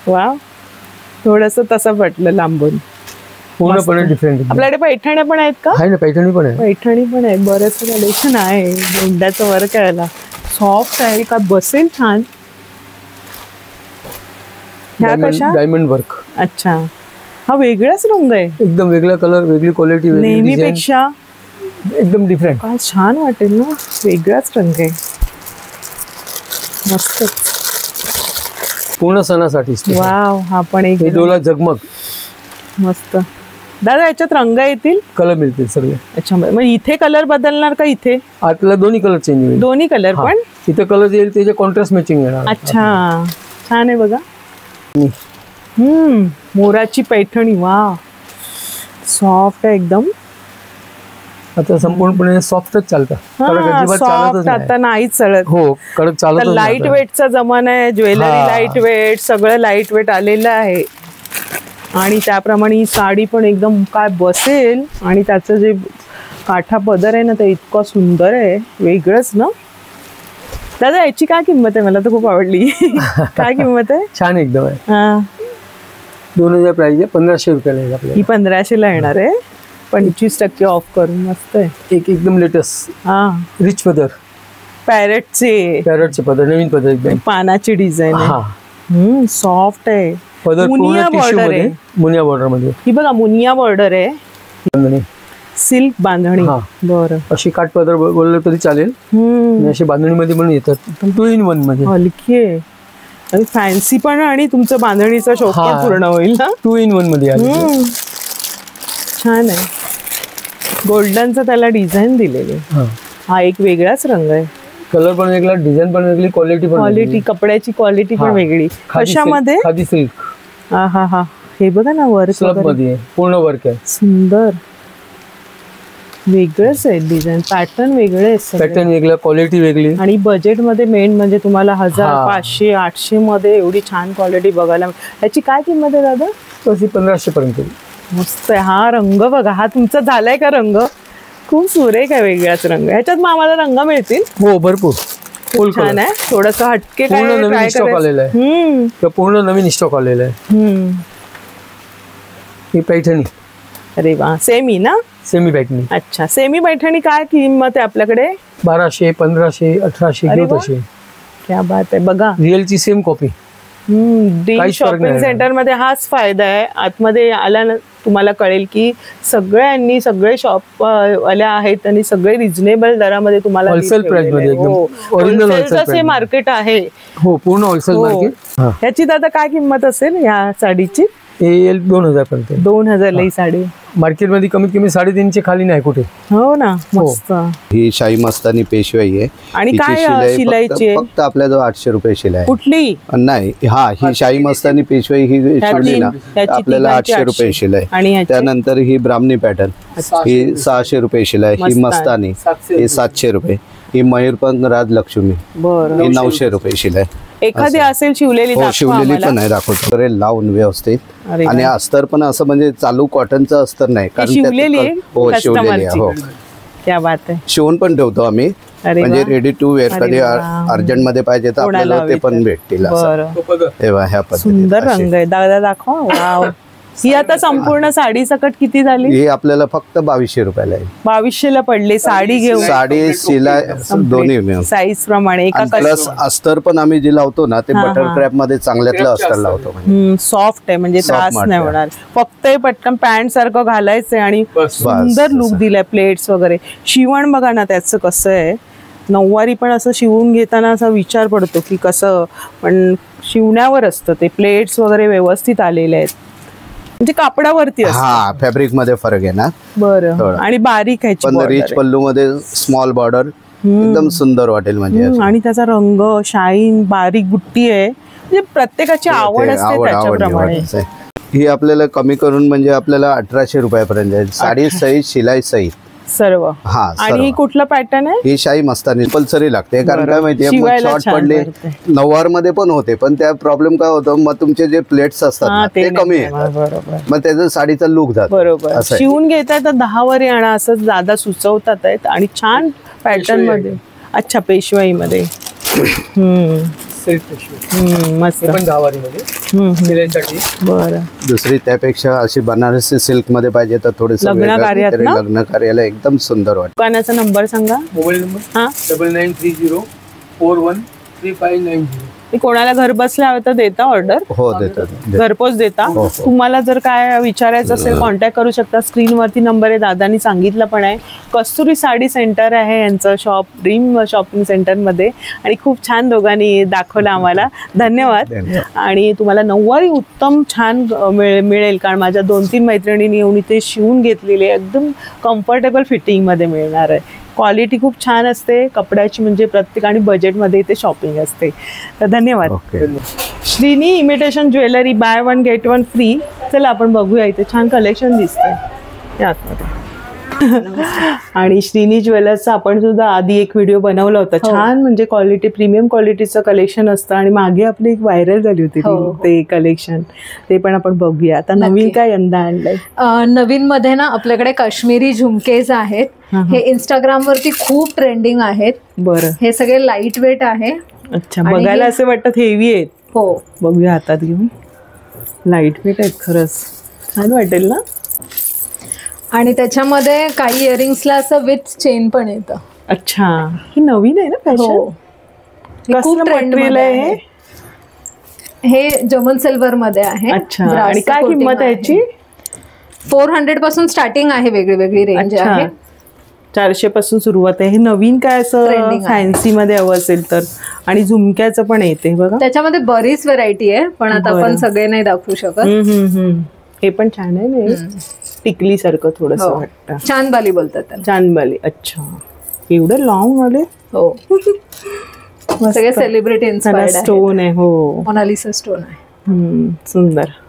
वा, थोडस तसं वाटलं लांबून. पूर्णपणे डिफरंट. आपल्याकडे पैठण्या पण आहेत का? आहे ना, पैठणी पण आहे. पैठणी पण आहे. बरंच कलेक्शन आहे. गोंड्याचं वर्क आहे. सॉफ्ट आहे का, बसेल छान. ह्या कशा? Diamond work. अच्छा, हा वेगळाच रंग आहे. एकदम वेगळा कलर, वेगळी क्वालिटी. नेहमीपेक्षा एकदम डिफरंट. काय छान वाटेल ना. वेगळाच रंग आहे. मस्त. पूर्ण सणासाठी. वाव, हा पण एक डोला झगमग. मस्त. दादा याच्यात रंग येतील? कलर मिळतील सगळे. अच्छा, मग इथे कलर बदलणार का? इथे आतला दोन्ही कलर चेंज होईल. दोन्ही कलर पण? इथे कलर येईल, त्याचे कॉन्ट्रास्ट मॅचिंग येणार. अच्छा, छान आहे बघा. मोराची पैठणी. वा, सॉफ्ट आहे एकदम. आता संपूर्णपणे सॉफ्टच चालतं. आता नाही चालत. हो, कडक चालत. लाईट वेटचा जमाना आहे. ज्वेलरी लाईट वेट, सगळं लाईट वेट आलेलं आहे. आणि त्याप्रमाणे ही साडी पण एकदम काय बसेल. आणि त्याचं जे काठा पदर आहे ना, ते इतकं सुंदर आहे. वेगळंच ना. दादा याची काय किंमत आहे? मला तर खूप आवडली. काय किंमत आहे? छान एकदम आहे. 2000 प्राइस आहे. 1500 रुपयाला आहे आपल्याला. ही 1500 ला येणार आहे. 25% ऑफ करून. मस्त आहे. एक एकदम लेटेस्ट. रिच पदर. पॅरेटचे पदर. नवीन पदर एकदम. पानाची डिझाईन आहे. सॉफ्ट आहे. पदर मुनिया बॉर्डर आहे. मुनिया बॉर्डर मध्ये. ही बघा, मुनिया बॉर्डर आहे. सिल्क बांधणी. बरं. अशी काठपदर बोललं तरी चालेल. अशी बांधणीमध्ये पण येतात. 2 in 1 मध्ये. हलकी आहे आणि फॅन्सी पण आणि तुमचं बांधणीचा शौक पण पूर्ण होईल ना. 2 in 1 मध्ये आहे. छान आहे. गोल्डनचा त्याला डिझाईन दिलेली. हा एक वेगळाच रंग आहे. कलर पण वेगळा, डिझाईन पण वेगळी, क्वालिटी कपड्याची क्वालिटी पण वेगळी. कशामध्ये? खादी सिल्क. हा हे बघा ना वर्क मध्ये पूर्ण वर्क आहे. सुंदर. वेगळंच आहे डिझाईन, पॅटर्न वेगळे आहेत. पॅटर्न वेगळा, क्वालिटी वेगळी. आणि बजेट मध्ये मेन म्हणजे तुम्हाला 1000, 500, 800 मध्ये एवढी छान क्वालिटी बघायला. याची काय किंमत आहे दादा? 1500 पर्यंत. मस्त आहे. हा रंग बघा, हा तुमचा झालाय का रंग? खूप सुरेख आहे, वेगळाच रंग. ह्याच्यात मग आम्हाला रंग मिळतील? हो, भरपूर. फुल छान आहे. थोडस हटके काय नवीन स्टॉक आलेला आहे. पूर्ण नवीन स्टॉक आलेला आहे. ही पैठणी. अरे वा, सेमी ना? सेमी पैठणी. अच्छा, सेमी पैठणी काय किंमत आहे आपल्याकडे? 1200, 1500, 1800 घेऊ तसे. क्या बात आहे. बघा, रिअलची same copy. Dream shopping centre मध्ये हाच फायदा आहे. आतमध्ये आला ना तुम्हाला कळेल की सगळ्यांनी सगळे शॉप वाल्या आहेत आणि सगळे रिझनेबल दरामध्ये तुम्हाला होलसेल प्राइस मध्ये एकदम ओरिजिनल होलसेल मार्केट आहे. हो, पूर्ण होलसेल मार्केट. ह्याची दादा काय किंमत असेल या साडीची? 2000 पर्यंत. 2000 ला ही साडी मार्केट मध्ये कमीत कमी 350 खाली नाही कुठे. हो ना. मस्त. ही शाही मस्तानी पेशवाई आहे. आणि काय शिलाईची? फक्त आपल्याजवळ 800 रुपये शिलाई. कुठली? नाही, ही शाही मस्तानी पेशवाई ही शिवली ना आपल्याला 800 रुपये शिलाई. त्यानंतर ही ब्राह्मणी पॅटर्न ही 600 रुपये शिलाई. ही मस्तानी ही 700 रुपये. ही मयूरपंख राजलक्ष्मी ही 900 रुपये शिलाई. एखादी असेल शिवलेली? शिवलेली पण आहे, दाखवतो. लावून व्यवस्थित. आणि अस्तर पण असं म्हणजे चालू कॉटनचं अस्तर नाही, कारण शिवलेली आहे. हो, क्या बात आहे. शिवून पण ठेवतो आम्ही, म्हणजे रेडी टू वेअर. कधी अर्जंट मध्ये पाहिजे तर आपल्याला ते पण भेटतील. तेव्हा ह्या सुंदर रंग आहे. दादा दाखवा. वाव. ही आता संपूर्ण साडी सकट किती झाली? ही आपल्याला फक्त 2200 रुपयाला आहे. 2200 ला पडली साडी घेऊन. साडी शिलाई दोन्ही मिळून साईज प्रमाणे. प्लस अस्तर पण आम्ही जे लावतो ना ते बटर क्रॅप मध्ये चांगल्यातलं अस्तर लावतो. सॉफ्ट आहे, म्हणजे त्रास नाही होणार. फक्त पटकन पॅन्ट सारखं घालायचंय आणि सुंदर लुक दिलाय. प्लेट्स वगैरे शिवण बघा ना त्याचं कसं आहे. नऊवारी पण असं शिवून घेताना असा विचार पडतो की कसं, पण शिवण्यावर असतं ते. प्लेट्स वगैरे व्यवस्थित आलेले आहेत, म्हणजे कापडावरती असतं. फॅब्रिक मध्ये फरक आहे ना. बरं. आणि बारीक आहे, पण रिच पल्लू मध्ये स्मॉल बॉर्डर एकदम सुंदर वाटेल म्हणजे. आणि त्याचा रंग शाईन, बारीक बुट्टी आहे, म्हणजे प्रत्येकाची आवड असते त्याच्याप्रमाणे. ही आपल्याला कमी करून म्हणजे आपल्याला 1800 रुपयापर्यंत आहे. साडी सहित शिलाई सहित सर्व. आणि कुठला पॅटर्न आहे? ही शाही मस्तानी कंपल्सरी लागते, कारण काय माहितीये शॉर्ट पडले. नऊवार मध्ये पण होते, पण त्या प्रॉब्लेम काय होतो, मग तुमचे जे प्लेट्स असतात ते कमी येतात, मग त्याचा साडीचा लुक जातो. बरोबर. शिवून घेताय तर 10 वर आणा असं दादा सुचवतात आहेत. आणि छान पॅटर्न मध्ये. अच्छा, पेशवाई मध्ये. मस्त. बरं. दुसरी त्यापेक्षा अशी बनारसी सिल्क मध्ये पाहिजे तर थोडस लग्न कार्याला एकदम सुंदर वाटतं. दुकानाचा नंबर सांगा. Mobile number 9930413590. कोणाला घर बसल्या हवं तर देता ऑर्डर? हो, देतात. घरपोच देता. तुम्हाला जर काय विचारायचं असेल कॉन्टॅक्ट करू शकता. स्क्रीनवरती नंबर आहे, दादानी सांगितलं पण आहे. कस्तुरी साडी सेंटर आहे यांचं शॉप, ड्रीम शॉपिंग सेंटर मध्ये. आणि खूप छान दोघांनी दाखवलं आम्हाला. धन्यवाद. आणि तुम्हाला नऊवारी उत्तम छान मिळेल, कारण माझ्या 2-3 मैत्रिणींनी येऊन इथे शिवून घेतलेले एकदम कम्फर्टेबल फिटिंग मध्ये मिळणार आहे. क्वालिटी खूप छान असते कपड्याची, म्हणजे प्रत्येक आणि बजेटमध्ये इथे शॉपिंग असते. तर धन्यवाद. Shrini imitation jewellery, buy 1 get 1 free. चला आपण बघूया, इथे छान कलेक्शन दिसतंय आतमध्ये. आणि श्रीनी ज्वेलर्सचा आपण सुद्धा आधी एक व्हिडिओ बनवला होता. छान म्हणजे क्वालिटी, प्रीमियम क्वालिटीचं कलेक्शन असतं. आणि मागे आपली एक व्हायरल झाली होती ते कलेक्शन, ते पण आपण बघूया. आता नवीन काय यंदा आणलंय? नवीन मध्ये ना आपल्याकडे काश्मीरी झुमकेज आहेत. हे इंस्टाग्राम वरती खूप ट्रेंडिंग आहेत. बरं. हे सगळे लाईट वेट आहे. अच्छा, बघायला असे वाटतात हेवी आहेत. हो, बघूया हातात घेऊन. लाईट वेट आहेत खरंच, छान वाटेल ना. आणि त्याच्यामध्ये काही इयरिंग्सला असं विथ चेन पण येतं. अच्छा, ही नवीन आहे ना फॅशन? खूप मटेरियल आहे. हे जमल सिल्वर मध्ये आहे. अच्छा, आणि काय किंमत आहे याची? 400 पासून स्टार्टिंग आहे, वेगळी वेगळी रेंज आहे. 400 पासून सुरुवात आहे. हे नवीन काय असं फॅन्सी मध्ये हवं असेल तर. आणि झुमक्याचं पण येते बघा, त्याच्यामध्ये बरीच व्हरायटी आहे, पण आता आपण सगळे नाही दाखवू शकत. हे पण छान आहे ना, टिकली सारखं थोडस वाटतं. चांदबाली बोलतात त्याला. चांदबाली. अच्छा, एवढं लॉंग आले. हो, सगळे सेलिब्रिटी इन्स्पायर्ड स्टोन आहे. हो, मोनालिसा स्टोन आहे. सुंदर.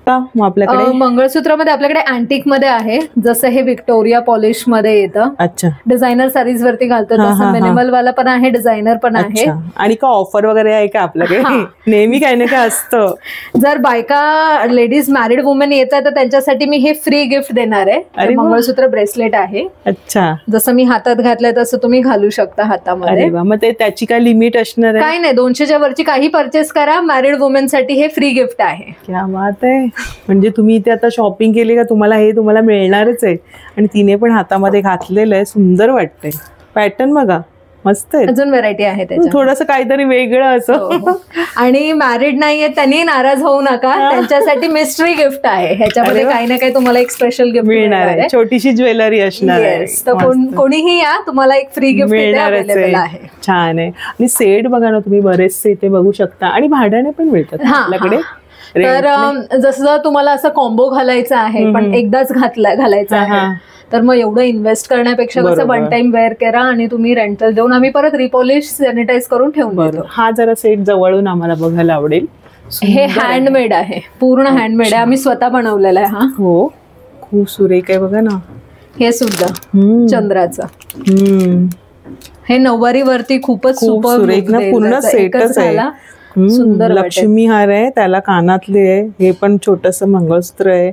मग आपल्याकडे मंगळसूत्रामध्ये आपल्याकडे अँटिक मध्ये आहे, जसं हे विक्टोरिया पॉलिश मध्ये येतं. अच्छा, डिझायनर साडीज वरती घालतात तसं मिनिमल वाला पण आहे, डिझायनर पण आहे. आणि का ऑफर वगैरे आहे का आपल्याकडे? नेहमी काही ना काय असतं. जर बायका लेडीज मॅरिड वुमेन येतात तर त्यांच्यासाठी मी हे फ्री गिफ्ट देणार आहे. मंगळसूत्र ब्रेसलेट आहे. अच्छा, जसं मी हातात घातलंय तसं तुम्ही घालू शकता हातामध्ये. मग ते त्याची काय लिमिट असणार आहे? काही नाही, 200च्या वरची काही परचेस करा, मॅरिड वुमेन साठी हे फ्री गिफ्ट आहे. क्या बात आहे. म्हणजे तुम्ही इथे आता शॉपिंग केली का तुम्हाला हे तुम्हाला मिळणारच आहे. आणि तिने पण हातामध्ये घातलेलं आहे, सुंदर वाटतंय. पॅटर्न बघा मस्त आहे. अजून व्हरायटी आहे थोडंसं काहीतरी वेगळं असं. आणि मॅरिड नाहीये त्यांनी नाराज होऊ नका, त्यांच्यासाठी मिस्ट्री गिफ्ट आहे. ह्याच्यामध्ये काही ना काही तुम्हाला एक स्पेशल गिफ्ट मिळणार आहे. छोटीशी ज्वेलरी असणार आहे. तर कोणीही या, तुम्हाला एक फ्री गिफ्ट मिळणारच आहे. छान आहे. आणि सेट बघा ना तुम्ही, बरेचसे इथे बघू शकता. आणि भाड्याने पण मिळतात आपल्याकडे. तर जसं तुम्हाला असं कॉम्बो घालायचा आहे पण एकदाच घालायचा आहे, तर मग एवढं इन्व्हेस्ट करण्यापेक्षा कसं वन टाइम वेअर करा आणि तुम्ही रेंटल देऊन आम्ही परत रिपॉलिश सॅनिटाईज करून ठेवून देतो. हा जरा सेट जवळून आम्हाला बघायला आवडेल. हे हँडमेड आहे, पूर्ण हँडमेड आहे, आम्ही स्वतः बनवलेलं आहे. हा हो, खूप सुरेख आहे बघा ना. हे सुद्धा चंद्राचं. हे नऊवारी वरती खूपच सुरेख ना, पूर्ण सेटच आहे. सुंदर. लक्ष्मी हार आहे, त्याला कानातले आहे. हे पण छोटस मंगळसूत्र आहे.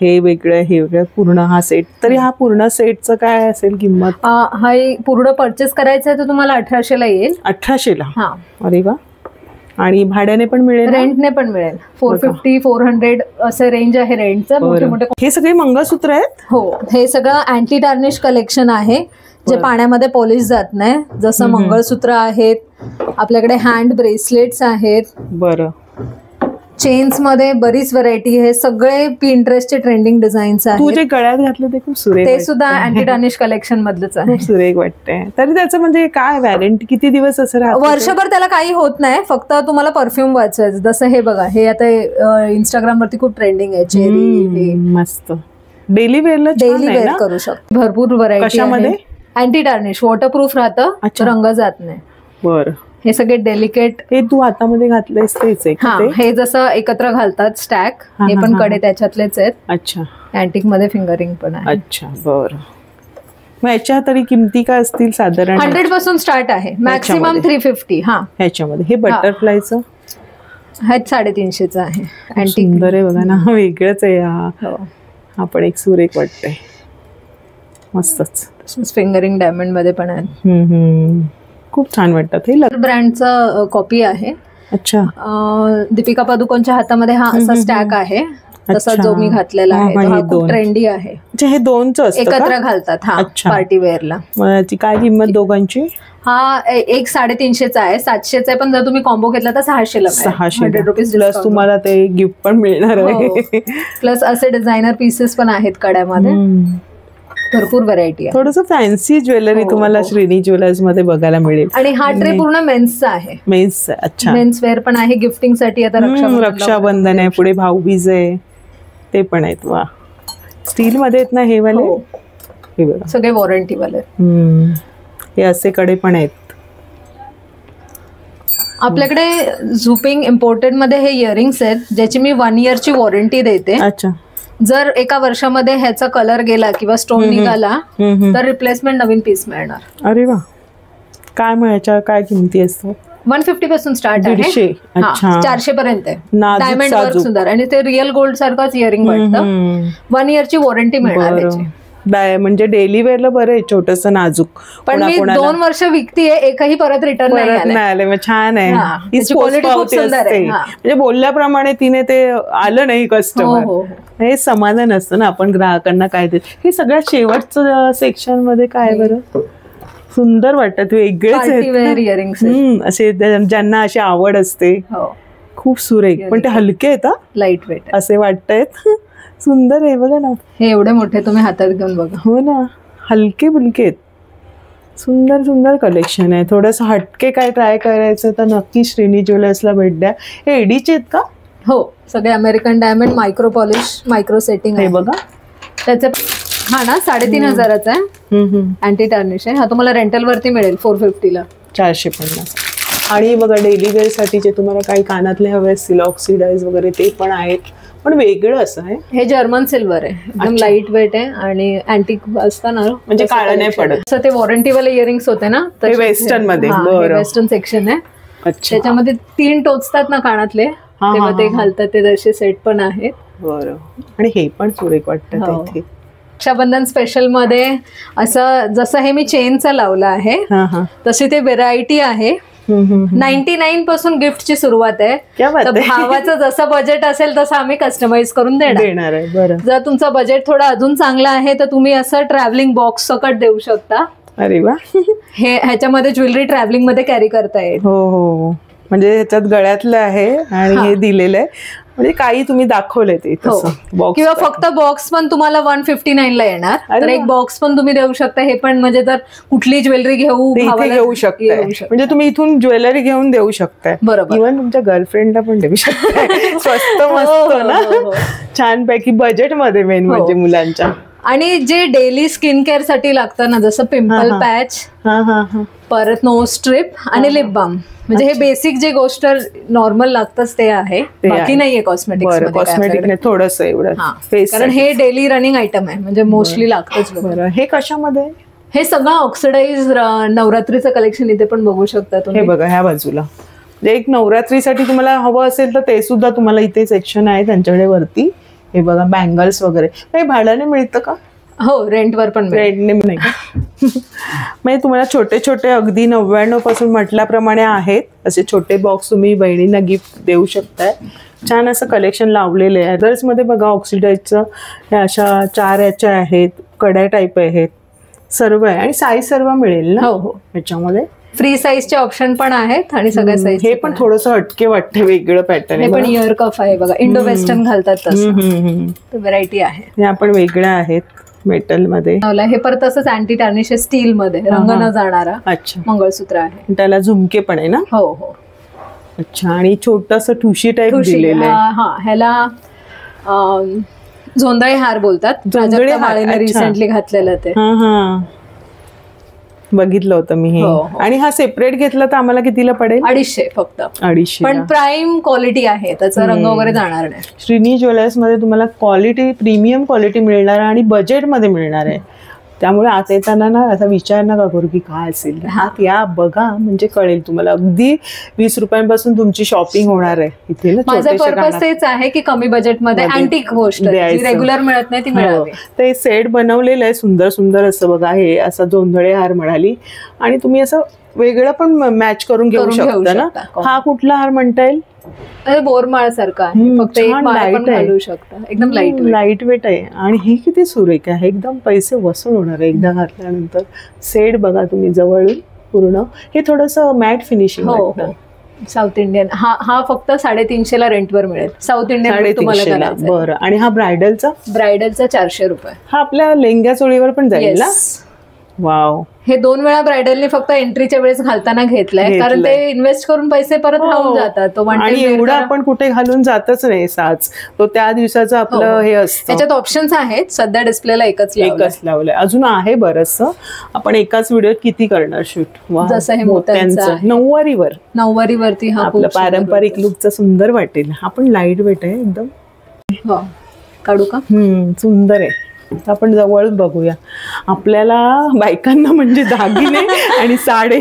हे वेगळं, हे वेगळं, पूर्ण हा सेट. तरी हा पूर्ण सेटचं काय असेल किंमत? हा पूर्ण परचेस करायचं आहे तर तुम्हाला 1800 ला येईल. 1800 ला? हा. अरे वा. आणि भाड्याने पण मिळेल? रेंटने पण मिळेल. 450 400 असं रेंज आहे रेंटचं. मोठे मोठे. हे सगळे मंगळसूत्र आहेत? हो, हे सगळं अँटी टार्निश कलेक्शन आहे, जे पाण्यामध्ये पॉलिश जात नाही. जसं मंगळसूत्र आहेत, आपल्याकडे हँड ब्रेसलेट्स आहेत. बरं. चेन्स मध्ये बरीच व्हरायटी आहे. सगळे पिंटरेस्टचे ट्रेंडिंग डिझाईन्स आहेत. तू जे गळ्यात घातलं ते खूप सुरेख, ते सुद्धा अँटी टार्निश कलेक्शन मधलंच आहे. खूप सुरेख वाटतंय. तरी त्याचं म्हणजे काय वॅरंटी किती दिवस असं राहतं? वर्षभर त्याला काही होत नाही, फक्त तुम्हाला परफ्यूम वाचायचं. जसं हे बघा, हे आता इंस्टाग्राम वरती खूप ट्रेंडिंग आहे. चेरी. मस्त. डेली वेअर करू शकतो. भरपूर व्हरायटी. कशामध्ये? अँटी टार्निश, वॉटरप्रूफ राहतं, रंग जात नाही. बरं. हे सगळे डेलिकेट. हे तू हातामध्ये घातलेस तेच आहे? हा, हे जसं एकत्र घालतात स्टॅक, हे पण कडे त्याच्यातलेच आहेत. अच्छा. अँटिक मध्ये फिंगरिंग पण आहे. अच्छा, बरं. मग याच्या तरी किमती काय असतील साधारण? 100 पासून स्टार्ट आहे, मॅक्सिमम 350. हा, ह्याच्यामध्ये हे बटरफ्लायचं हे 350 आहे. अँटिक सुंदर आहे बघा ना, वेगळंच आहे. हा पण एक सुरेख वाटतंय, मस्तच. फिंगरिंग डायमंड मध्ये पण आहे. खूप छान वाटतात. हे ब्रँडचा कॉपी आहे. अच्छा. दीपिका पादुकोणच्या हातामध्ये हा असा स्टॅक आहे, तसा जो मी घातलेला आहे. हा खूप ट्रेंडी आहे. हे दोनच एकत्र घालतात. हा, पार्टी वेअरला. याची काय किंमत दोघांची? हा एक 350चा आहे, 700चा आहे. पण जर तुम्ही कॉम्बो घेतला तर 600 ला. 100 प्लस तुम्हाला ते गिफ्ट पण मिळणार आहे. प्लस असे डिझायनर पीसेस पण आहेत कड्यामध्ये. भरपूर व्हरायटी आहे. थोडंसं फॅन्सी ज्वेलरी तुम्हाला श्रीनी ज्वेलर्स मध्ये बघायला मिळेल. आणि हा ट्रे पूर्ण मेन्सचा आहे. मेन्स. अच्छा. मेन्स वेअर पण आहे गिफ्टिंग साठी. आता रक्षाबंधन आहे, पुढे भाऊबीज आहे, ते पण आहेत. वा, स्टील मध्ये आहेत ना हे वाले? हे बघा, सगळे वॉरंटी वाले. हे असे कडे पण आहेत. आपल्याकडे झुपिंग इम्पोर्टेड मध्ये हे इयरिंग्स आहेत, ज्याची मी 1 इयरची वॉरंटी देते. अच्छा. जर एका वर्षामध्ये ह्याचा कलर गेला किंवा स्टोन निघाला तर रिप्लेसमेंट नवीन पीस मिळणार. अरे वा. काय मिळायच्या काय किमती असतात? 150 पासून स्टार्ट आहे. 150. 400 पर्यंत आहे. डायमंड वर्क सुंदर, आणि ते रिअल गोल्ड सारखंच इयरिंग वाटतं. 1 इयरची वॉरंटी मिळणार. म्हणजे डेली वेअरला बरं आहे, छोटस नाजूक. पण मी 2 वर्ष विकतीये, एकही परत रिटर्न नाही आले. मग छान आहे. म्हणजे बोलल्याप्रमाणे तिने ते आलं नाही कस्टमर. हे समाधान असतं ना आपण ग्राहकांना काय देत. हे सगळ्यात शेवटचं सेक्शन मध्ये काय बरं सुंदर वाटतात, वेगळेच असे ज्यांना अशी आवड असते. खूप सुरेख. पण ते हलके आहेत, लाईट वेट असे वाटतायत. सुंदर आहे बघा ना, हे एवढे मोठे तुम्ही हातात घेऊन बघा. हो ना, हलके फुलके आहेत. सुंदर सुंदर कलेक्शन आहे. थोडंसं हटके काय ट्राय करायचं तर नक्की श्रीनी ज्वेलर्सला भेट द्या. हे एडीचे आहेत का? हो, सगळे American diamond, micro polish, micro setting आहे बघा. त्याचे हा ना 3,500चा आहे. अँटी टार्निश आहे. हा तुम्हाला रेंटल वरती मिळेल 450 ला. 450. आणि बघा डेली वेअर साठीचे तुम्हाला काही कानातले हवे असतील ऑक्सिडाइज वगैरे ते पण आहेत, पण वेगळं असं आहे. हे जर्मन सिल्वर आहे, एकदम लाईट वेट आहे आणि अँटिक असतं ना, म्हणजे काळं नाही पडत. असं ते वॉरंटी वाले इयरिंग्स होते ना, ते वेस्टर्न मध्ये. वेस्टर्न सेक्शन आहे. त्याच्यामध्ये 3 टोचतात ना कानातले, तेव्हा ते घालतात. ते तसे सेट पण आहेत. बरं. आणि हे पण सुरेख वाटतं. इथे रक्षाबंधन स्पेशल मध्ये असं जसं हे मी चेनचं लावलं आहे तशी ते व्हेरायटी आहे. 99 पासून गिफ्टची सुरुवात आहे. तर भावाचं जसं बजेट असेल तसं आम्ही कस्टमाइज करून देणार आहे. बरं. जर तुमचं बजेट थोडं अजून चांगलं आहे तर तुम्ही असं ट्रॅव्हलिंग बॉक्स सकट देऊ शकता. अरे वा. हे ह्याच्यामध्ये ज्वेलरी ट्रॅव्हलिंग मध्ये कॅरी करता येईल. हो हो, म्हणजे ह्याच्यात गळ्यातलं आहे आणि हे दिलेलं आहे, म्हणजे काही तुम्ही दाखवलंय ते तसं. किंवा फक्त बॉक्स पण तुम्हाला 159 ला येणार. तर एक बॉक्स पण तुम्ही देऊ शकता. हे पण म्हणजे जर कुठली ज्वेलरी घेऊ शकता, म्हणजे तुम्ही इथून ज्वेलरी घेऊन देऊ शकताय. बरोबर. इव्हन तुमच्या गर्लफ्रेंडला पण देऊ शकताय. स्वस्त मस्त ना, छानपैकी बजेट मध्ये, मेन म्हणजे मुलांच्या. आणि जे डेली स्किन केअर साठी लागतं ना, जसं पिंपल पॅच, परत नोज स्ट्रिप आणि लिप बाम, म्हणजे हे बेसिक जे गोष्ट नॉर्मल लागतच ते आहे, बाकी नाहीये कॉस्मेटिक्स. कॉस्मेटिक नाही, थोडंसं एवढं, कारण हे डेली रनिंग आयटम आहे, म्हणजे मोस्टली लागतच. बरं. हे कशामध्ये? हे सगळं ऑक्सिडाइज नवरात्रीचं कलेक्शन इथे पण बघू शकता तुम्ही. हे बघा ह्या बाजूला, म्हणजे एक नवरात्रीसाठी तुम्हाला हवं असेल तर ते सुद्धा तुम्हाला इथे सेक्शन आहे त्यांच्याकडे वरती. हे बघा बँगल्स वगैरे. हे भाड्याने मिळतं का? हो, रेंटवर पण. रेंटने नाही का? म्हणजे तुम्हाला छोटे छोटे अगदी 99 पासून म्हटल्याप्रमाणे आहेत असे छोटे बॉक्स तुम्ही बहिणींना गिफ्ट देऊ शकताय. छान असं कलेक्शन लावलेलं आहे. अदर्स मध्ये बघा ऑक्सिडाइजचं ह्या अशा 4 याच्या आहेत, कड्या टाईप आहेत, सर्व आहे. आणि साईज सर्व मिळेल ना? हो हो. ह्याच्यामध्ये फ्री साईजचे ऑप्शन पण आहेत आणि सगळ्या साईज. हे पण थोडंसं हटके वाटते, वेगळं पॅटर्न. हे पण इयर कफ आहे बघा, इंडो वेस्टर्न घालतात तसं. व्हरायटी आहे. ह्या पण वेगळ्या आहेत मेटल मध्ये. हे परत असंच अँटी टार्निश स्टील मध्ये रंग न जाणारा मंगळसूत्र आहे. त्याला झुमके पण आहे ना? हो हो. अच्छा. आणि छोटस ठुशी टाईप दिलेलं आहे. हा, ह्याला झोंधळे हार बोलतात. रिसेंटली घातलेलं ते. बघितलं होतं मी हे. आणि हा सेपरेट घेतला तर आम्हाला कितीला पडेल? 250 फक्त. 250. पण प्राईम क्वालिटी आहे, त्याचा रंग वगैरे जाणार नाही. श्रीनी ज्वेलर्स मध्ये तुम्हाला क्वालिटी, प्रीमियम क्वालिटी मिळणार आणि बजेट मध्ये मिळणार आहे. त्यामुळे आता येताना ना असा विचार नका करू की काय असेल. हात या बघा, म्हणजे कळेल तुम्हाला. अगदी 20 रुपयांपासून तुमची शॉपिंग होणार आहे इथे ना. माझा पर्पज तेच आहे की कमी बजेटमध्ये अँटिक गोष्ट रेग्युलर मिळत नाही ती मिळावी. ते सेट बनवलेलं आहे सुंदर सुंदर असं बघा. हे असं जोंधळे हार म्हणाली, आणि तुम्ही असं वेगळं पण मॅच करून घेऊ शकता ना. हा कुठला हार म्हणता येईल? बोरमाळ सारखा आहे, फक्त एक माळ पण घालू शकता. एकदम लाईट वेट आहे. आणि ही किती सुरेख आहे, एकदम पैसे वसूल होणार आहे एकदा घातल्यानंतर. सेट बघा तुम्ही जवळून पूर्ण. हे थोडंसं मॅट फिनिशिंग. South Indian. हा फक्त 350 ला रेंटवर मिळेल. साऊथ इंडियन तुम्हाला. बरं. आणि हा ब्रायडलचा? 400 रुपये. हा आपल्या लेंग्या चोळीवर पण जाईल ना? वाव. हे 2 वेळा ब्रायडलने फक्त एंट्रीच्या वेळेस घालताना घेतलंय, कारण ते इन्व्हेस्ट करून पैसे परत राहून जातात. आणि एवढं आपण कुठे घालून जातच नाही साच, तो त्या दिवसाचं आपलं हे असतं. त्याच्यात ऑप्शन्स आहेत. सध्या डिस्प्लेला एकच लावलंय. अजून आहे बरंचसं. आपण एकाच व्हिडिओ किती करणार शूट. जसं हे मोत्यांचं नऊवारीवरती हा आपलं पारंपरिक लुकचं सुंदर वाटेल. आपण लाईट वेट आहे एकदम. काढू का? सुंदर आहे. आपण जवळच बघूया. आपल्याला बायकांना म्हणजे दागिने आणि साडे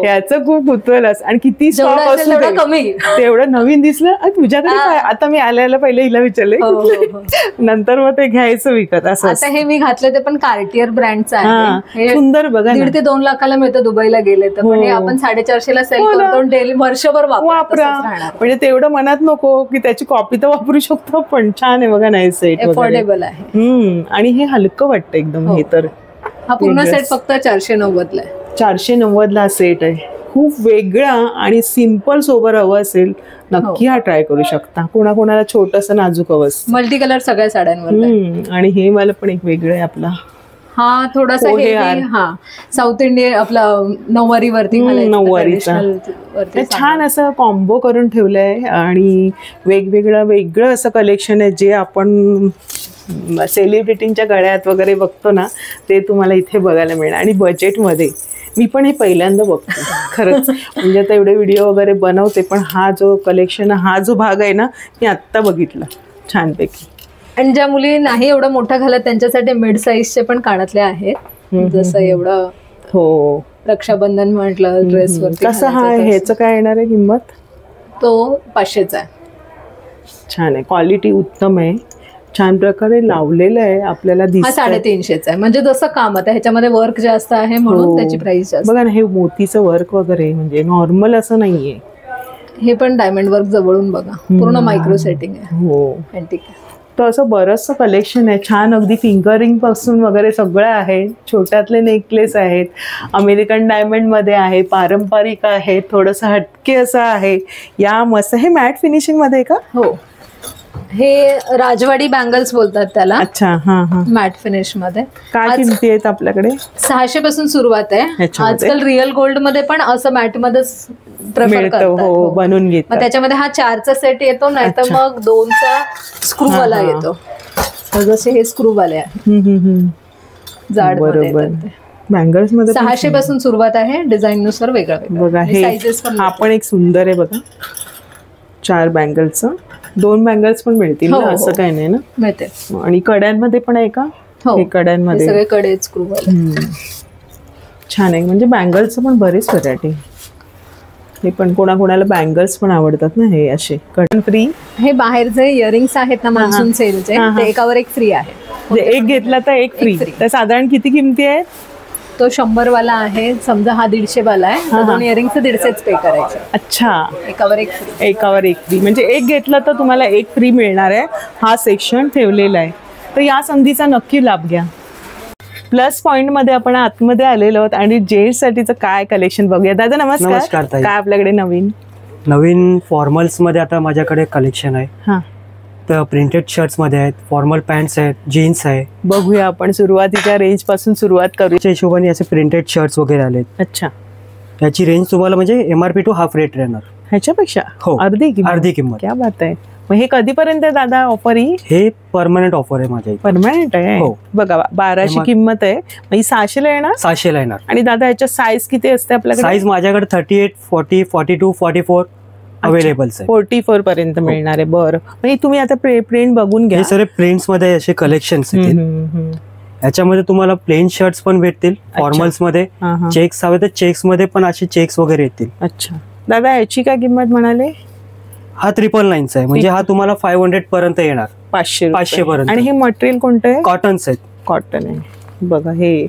याचं खूप कुतूहल असतं. आणि किती स्टॉक असतो कमी, तेवढं नवीन दिसलं तुझ्याकडे काय. आता मी आल्याला पहिले हिला विचारले, नंतर मग ते घ्यायचं विकत असं. आता हे मी घातलं ते पण कार्टियर ब्रँडचं आहे. सुंदर बघा. 1.5 ते 2 लाखाला मिळतं दुबईला गेले तर. पण हे आपण 450 ला सेल करतो, डेली वर्षभर वापरा. म्हणजे तेवढं मनात नको की त्याची कॉपी तर वापरू शकतो. पण छान आहे बघा. नाही सेट अफोर्डेबल आहे. आणि हे हलकं वाटतं एकदम. हे तर हा पूर्ण सेट फक्त 490 ला आहे. 490 ला सेट आहे. खूप वेगळा आणि सिम्पल सोबर हवं असेल नक्की हा ट्राय करू शकता. कोणाकोणाला छोटंसं नाजूक हवं असतं. मल्टी कलर सगळ्या साड्यांवर. आणि हे मला पण एक वेगळं आहे आपला. हा थोडासा हा साऊथ इंडियन आपला नऊवारी वरती नऊवारीचा छान असं कॉम्बो करून ठेवलंय. आणि वेगळं असं कलेक्शन आहे जे आपण सेलिब्रिटींच्या गळ्यात वगैरे बघतो ना, ते तुम्हाला इथे बघायला मिळणार. आणि बजेटमध्ये मी पण हे पहिल्यांदा बघतो खरंच. म्हणजे आता एवढे व्हिडिओ वगैरे बनवते, पण हा जो कलेक्शन, हा जो भाग आहे ना, मी आत्ता बघितला छानपैकी. आणि ज्या मुली नाही एवढं मोठं घालत त्यांच्यासाठी मिड साईजचे पण कानातले आहेत. जसं एवढं हो रक्षाबंधन म्हटलं ड्रेसवर. कसं हा ह्याचं काय येणार आहे किंमत? तो 500चा आहे. छान आहे, क्वालिटी उत्तम आहे, छान प्रकारे लावलेलं आहे आपल्याला दिसत. 350चा आहे. म्हणजे जसं काम आता ह्याच्यामध्ये वर्क जास्त आहे म्हणून त्याची प्राइस जास्त. बघा ना, हे मोतीचं वर्क वगैरे म्हणजे नॉर्मल असं नाहीये. हे पण डायमंड वर्क जवळून बघा, पूर्ण मायक्रो सेटिंग आहे. हो अँटिक. तर असं बरंचसं कलेक्शन आहे छान. अगदी फिंगरिंग पासून वगैरे सगळं आहे. छोट्यातले नेकलेस आहेत, अमेरिकन डायमंड मध्ये आहे, पारंपरिक आहे, थोडंसं हटके असं आहे. या मस्त. हे मॅट फिनिशिंग मध्ये आहे का? हो, हे राजवाडी बँगल्स बोलतात त्याला. अच्छा. हा हा. मॅट फिनिश मध्ये. काय किमती आहेत आपल्याकडे? 600 पासून सुरुवात आहे. आजकाल रिअल गोल्ड मध्ये पण असं मॅट मध्येच प्रेफर करतात. हो, बनवून घेतात. मग त्याच्यामध्ये हा 4चा सेट येतो, नाहीतर मग 2चा स्क्रू वाला येतो. जसे हे स्क्रू वाले आहे जाड. बरोबर. बँगल्स मध्ये 600 पासून सुरुवात आहे. डिझाईन नुसार वेगळं. बघा हे हा पण एक सुंदर आहे बघा. 4 बँगल्सचं. 2 बँगल्स पण मिळतील ना, असं काही नाही ना? मिळते. आणि कड्यांमध्ये पण आहे का? हो, कड्यांमध्ये सगळे कडे स्क्रू वाले. छान आहे. म्हणजे बँगल्सचं पण बरीच व्हरायटी. हे पण कोणाकोणाला बँगल्स पण आवडतात ना, हे असे कटन फ्री. हे बाहेरचे इयरिंग्स आहेत ना मान्सून सेलचे, ते एकावर एक फ्री आहे. म्हणजे एक घेतला तर एक फ्री. तर साधारण किती किमती आहे? तो 100 वाला आहे. समजा हा 150 वाला आहे, 2 इयरिंग्स 150च पे करायचे. अच्छा. एकावर एक फ्री. एकावर एक फ्री म्हणजे एक घेतला तर तुम्हाला एक फ्री मिळणार आहे. हा सेक्शन ठेवलेला आहे. तर या संधीचा नक्की लाभ घ्या. प्लस पॉइंट मध्ये आपण आतमध्ये आलेलो आहोत आणि जेंट्स साठीचं काय कलेक्शन बघूया. दादा नमस्कार. काय आपल्याकडे नवीन फॉर्मल्स मध्ये आता माझ्याकडे कलेक्शन आहे. हा, तर प्रिंटेड शर्ट्स मध्ये आहेत, फॉर्मल पॅन्ट्स आहेत, जीन्स आहे. बघूया आपण सुरुवातीच्या रेंज पासून सुरुवात करूया. त्याच्या हिशोबाने असे प्रिंटेड शर्ट्स वगैरे आलेत. अच्छा. याची रेंज तुम्हाला म्हणजे MRP टू हाफ रेट राहणार. ह्याच्यापेक्षा हो, अर्धी किंमत. क्या बात आहे. मग हे कधीपर्यंत आहे दादा ऑफर? हे परमनंट ऑफर आहे माझ्या. परमनंट आहे. हो. बघा 1200 किंमत आहे. मग ही 600 ला येणार. 600 ला येणार. आणि दादा याच्या साईज किती असते आपल्याकडे? साईज माझ्याकडे 38, 40, 42, 44 अवेलेबल आहे. 44 पर्यंत मिळणार आहे. बरं. म्हणजे तुम्ही आता प्रिंट बघून घ्या. हे सर प्रिंट्स मध्ये असे कलेक्शन्स येतील. याच्यामध्ये तुम्हाला प्लेन शर्ट्स पण भेटतील. फॉर्मल्स मध्ये चेक्स हवे तर चेक्स मध्ये पण असे चेक्स वगैरे येतील. अच्छा. दादा याची काय किंमत म्हणाले? हा 999 आहे. म्हणजे हा तुम्हाला 500 पर्यंत येणार. 500 पर्यंत. आणि हे मटेरियल कोणतं आहे? कॉटन्स आहेत. कॉटन आहे. बघा हे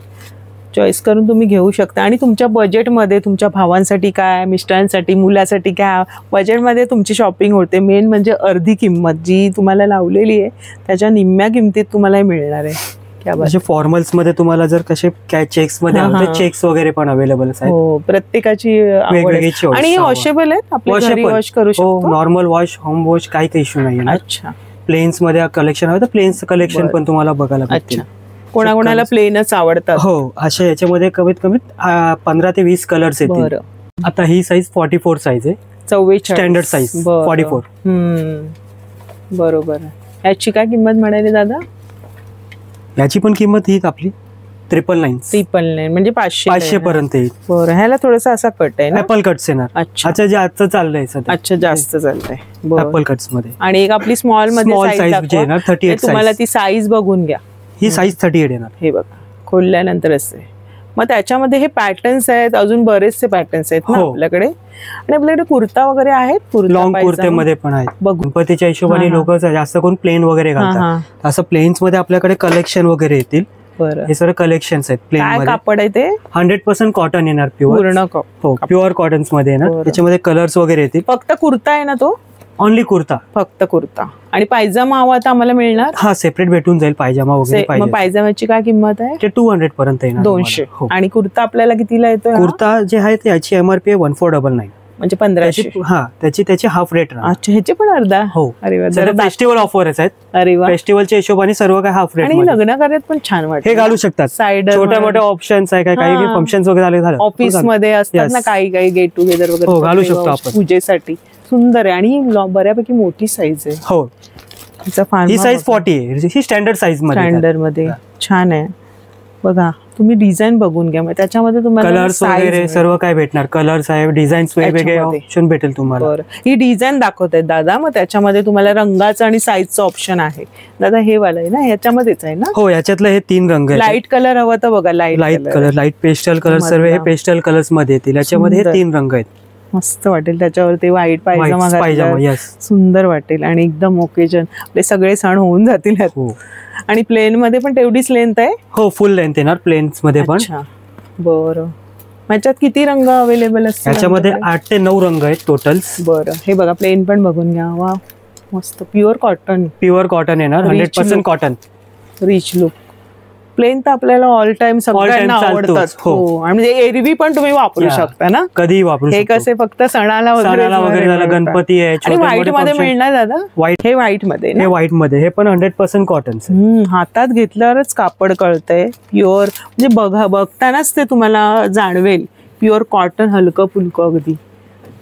चॉईस करून तुम्ही घेऊ शकता. आणि तुमच्या बजेटमध्ये तुमच्या भावांसाठी काय, मिस्टरांसाठी, मुलासाठी काय बजेटमध्ये तुमची शॉपिंग होते. मेन म्हणजे अर्धी किंमत जी तुम्हाला लावलेली आहे त्याच्या निम्म्या किमतीत तुम्हाला मिळणार आहे. असे फॉर्मल्स मध्ये तुम्हाला जर कसे काय चेक्स मध्ये चेक्स वगैरे पण अवेलेबल आहेत. हो, प्रत्येकाची आणि वॉशेबल आहेत. आपल्या वॉश करू शकतो. नॉर्मल वॉश, होम वॉश, काही इश्यू नाही. अच्छा. प्लेन्स मध्ये कलेक्शन हवं तर प्लेन्स कलेक्शन पण तुम्हाला बघायला भेटेल. कोणाकोणाला प्लेनच आवडतात. हो, अशा याच्यामध्ये कमीत कमी 15 ते 20 कलर्स येतील. आता ही साईज 44 साईज आहे. 44 स्टँडर्ड साईज 44. बरोबर. याची काय किंमत म्हणाली दादा? याची पण किंमत ही आपली 999 म्हणजे 500 पर्यंत येईल. बरं. ह्याला थोडासा असा कट आहे ना, ऍपल कट्स येणार. अच्छा, जे आजचं चाललंय सध्या. अच्छा, जास्त चालतंय ऍपल कट्स मध्ये. आणि एक आपली स्मॉल मध्ये साईज येणार 38. तुम्हाला ती साईज बघून घ्या. ही साईज 38 येणार. हे बघा खोलल्यानंतर असते. मग त्याच्यामध्ये हे पॅटर्न्स आहेत, अजून बरेचसे पॅटर्न्स आहेत ना आपल्याकडे. आणि आपल्याकडे कुर्ता वगैरे आहेत. लॉंग कुर्त्यामध्ये पण आहेत. गणपतीच्या हिशोबाने लोक जास्त करून प्लेन वगैरे घालतात. असं प्लेन्स मध्ये आपल्याकडे कलेक्शन वगैरे येतील. हे सर्व कलेक्शन्स आहेत प्लेन मध्ये. कापड आहे ते 100% कॉटन येणार. प्युअर. पूर्ण हो, प्युअर कॉटन्स मध्ये येणार. त्याच्यामध्ये कलर्स वगैरे येतील. फक्त कुर्ता आहे ना तो? ओनली कुर्ता, फक्त कुर्ता. आणि पायजामा हवा तर आम्हाला मिळणार? हा, सेपरेट भेटून जाईल पायजामा वगैरे पाहिजे. मग पायजामाची काय किंमत आहे? ते 200 पर्यंत येणार. 200. आणि कुर्ता आपल्याला कितीला येतो? कुर्ता जे आहे त्याची MRP आहे 1499, म्हणजे 1500. हा, त्याची हाफ रेट. अच्छा, ह्याचे पण अर्धा? हो. अरे वा, फेस्टिवल ऑफर्स आहेत. अरे वा, फेस्टिवलच्या हिशोबाने सर्व काय हाफ रेट. आणि लग्न कार्यात पण छान वाटतं. हे घालू शकतात. साइड छोट्या मोठ्या ऑप्शन्स आहे. काही फंक्शन्स वगैरे झाले, ऑफिस मध्ये असतात ना काही गेट टुगेदर वगैरे, घालू शकतो आपण पूजेसाठी. सुंदर आहे आणि बऱ्यापैकी मोठी साईज आहे. हो, ही साईज 40 आहे. ही स्टँडर्ड साईज मध्ये, स्टँडर्ड मध्ये छान आहे. बघा, तुम्ही डिझाईन बघून घ्या, मग त्याच्यामध्ये तुम्हाला कलर्स वगैरे सर्व काय भेटणार. कलर्स आहे, डिझाईन्स वेगवेगळे ऑप्शन भेटेल तुम्हाला. ही डिझाईन दाखवत आहेत दादा, मग त्याच्यामध्ये तुम्हाला रंगाचं आणि साईजचं ऑप्शन आहे. दादा हे वाला आहे ना, ह्याच्यामध्येच आहे ना? हो, याच्यातलं हे 3 रंग आहे. लाईट कलर हवं तर बघा, light colour, light pastel colour, सर्व हे पेस्टल कलर्स मध्ये येतील. याच्यामध्ये हे 3 रंग आहेत. मस्त वाटेल त्याच्यावरती व्हाईट पायजामा, सुंदर वाटेल. आणि एकदम ओकेजन, आपले सगळे सण होऊन जातील. आणि प्लेन मध्ये पण तेवढीच लेंथ आहे? हो, फुल लेंथ येणार प्लेन्स मध्ये पण. बरं, ह्याच्यात किती रंग अवेलेबल असतात? याच्यामध्ये 8 ते 9 रंग आहेत टोटल. बरं, हे बघा प्लेन पण बघून घ्या. वा, मस्त प्युअर कॉटन येणार. 100% कॉटन, रिच लुक. प्लेन तर आपल्याला ऑल टाइम सगळ्यांना आवडतात. हो, आणि एरवी पण तुम्ही वापरू शकता ना, कधीही वापरू शकता. हे कसे फक्त सणाला वगैरे झालं, गणपती आहे. आणि व्हाईट मध्ये मिळणार दादा? व्हाईट, हे व्हाईट मध्ये, हे व्हाईट मध्ये, हे पण 100% कॉटन. हातात घेतल्यावरच कापड कळतंय प्युअर, म्हणजे बघतानाच ते तुम्हाला जाणवेल. प्युअर कॉटन, हलकं फुलकं, अगदी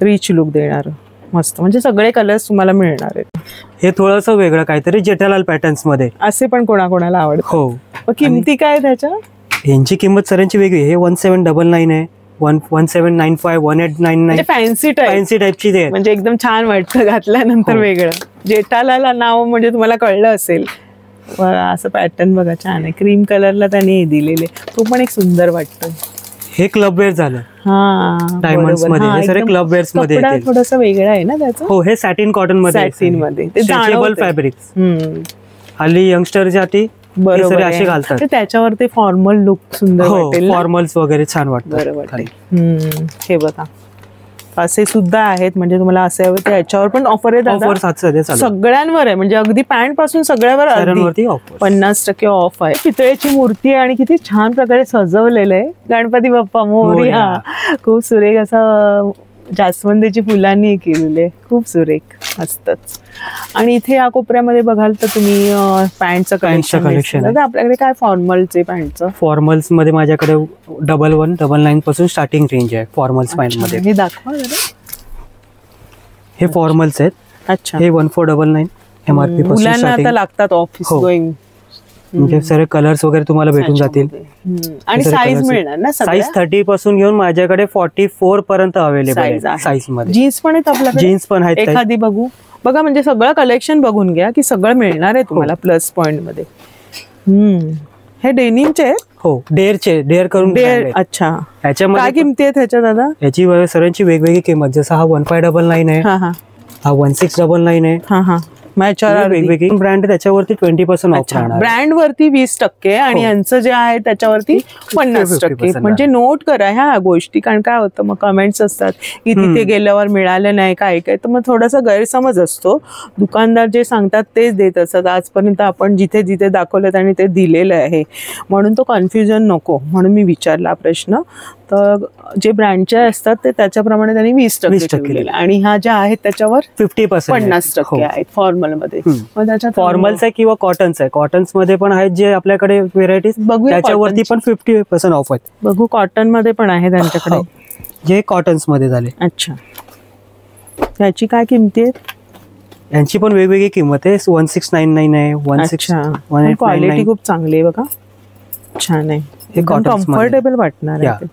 रिच लुक देणार. मस्त, म्हणजे सगळे कलर्स तुम्हाला मिळणार आहेत. हे थोडंसं वेगळं काहीतरी जेठालाल पॅटर्न्स मध्ये, असे पण कोणाकोणाला आवडत. हो. किमती काय त्याच्या? यांची किंमत सर्वांची वेगळी. हे 1799 आहे, 1795, 1899. फॅन्सी टाईपची ते, म्हणजे एकदम छान वाटतं घातल्यानंतर. वेगळं जेठालाल नाव म्हणजे तुम्हाला कळलं असेल. असं पॅटर्न बघा, छान आहे. क्रीम कलरला त्याने दिलेले, तो पण एक सुंदर वाटतं. हे क्लब वेअर झालं. डायमंड्स मध्ये, हे सगळे क्लब वेअर्स मध्ये येतील. थोडंसं वेगळं आहे ना त्याचं. हो, हे सॅटिन कॉटन मध्ये, स्ट्रेचेबल फॅब्रिक्स. हल्ली यंगस्टरसाठी बरोबर असे घालतात. त्याच्यावरती फॉर्मल लुक सुंदर वाटेल. फॉर्मल्स वगैरे छान वाटतं. हे बघा, असे सुद्धा आहेत. म्हणजे तुम्हाला असे हवे तर याच्यावर पण ऑफर आहे. सगळ्यांवर आहे, म्हणजे अगदी पॅन्ट पासून सगळ्यावर 50% ऑफ आहे. पितळेची मूर्ती आहे आणि किती छान प्रकारे सजवलेलं आहे. गणपती बाप्पा मोरया. खूप सुरेख असं जास्वंदीची फुलांनी केलेले, खूप सुरेख असतच. आणि इथे या कोपऱ्यामध्ये बघाल तर तुम्ही पॅन्टचं कलेक्शन. आपल्याकडे काय फॉर्मलचे पॅन्टचं? फॉर्मल्स मध्ये माझ्याकडे 1199 पासून स्टार्टिंग रेंज आहे फॉर्मल्स पॅन्ट मध्ये. हे दाखवा जरा. हे फॉर्मल्स आहेत. अच्छा, हे 1499 MRP पासून. मुलांना आता लागतात ऑफिस गोईंग. म्हणजे सगळे कलर्स वगैरे तुम्हाला भेटून जातील. आणि साईज मिळणार ना? साईज 30 पासून घेऊन माझ्याकडे 44 पर्यंत अवेलेबल आहे साईज मध्ये. जीन्स पण आहेत आपल्याकडे? जीन्स पण आहेत. एखादी बघू. बघा, म्हणजे सगळं कलेक्शन बघून घ्या की सगळं मिळणार आहे तुम्हाला प्लस पॉइंट मध्ये. हे डेनिमचे आहेत? हो, डेअर करून. अच्छा, ह्याच्यामध्ये काय किमती आहेत ह्याच्या दादा? याची सर्वांची वेगवेगळी किंमत. जसं हा 1599 आहे, हा 1699 आहे. वेगवेगळी ब्रँड त्याच्यावरती 20% ऑफ राहणार. ब्रँड वरती 20% आणि यांचं जे आहे त्याच्यावरती 50%. म्हणजे नोट करा ह्या गोष्टी, कारण काय होतं मग कमेंट्स असतात की तिथे गेल्यावर मिळालं नाही काय काय, तर मग थोडासा गैरसमज असतो. दुकानदार जे सांगतात तेच देत असतात. आजपर्यंत आपण जिथे जिथे दाखवलं आणि ते दिलेलं आहे, म्हणून तो कन्फ्युजन नको म्हणून मी विचारला प्रश्न. तर जे ब्रँडचे असतात ते त्याच्याप्रमाणे त्यांनी 20% आणि ह्या ज्या आहेत त्याच्यावर 50% आहेत फॉर्मल मध्ये. फॉर्मल्स आहे किंवा कॉटन्स आहे. कॉटन्स मध्ये पण आहेत जे आपल्याकडे व्हेरायटीज, त्याच्यावरती पण 50% ऑफ आहेत. बघू, कॉटन मध्ये पण आहे त्यांच्याकडे. जे कॉटन्स मध्ये झाले. अच्छा, याची काय किमती आहेत? यांची पण वेगवेगळी किंमत आहे. 1699 आहे, 1699. क्वालिटी खूप चांगली आहे बघा, छान आहे. हे कम्फर्टेबल वाटणार आहे.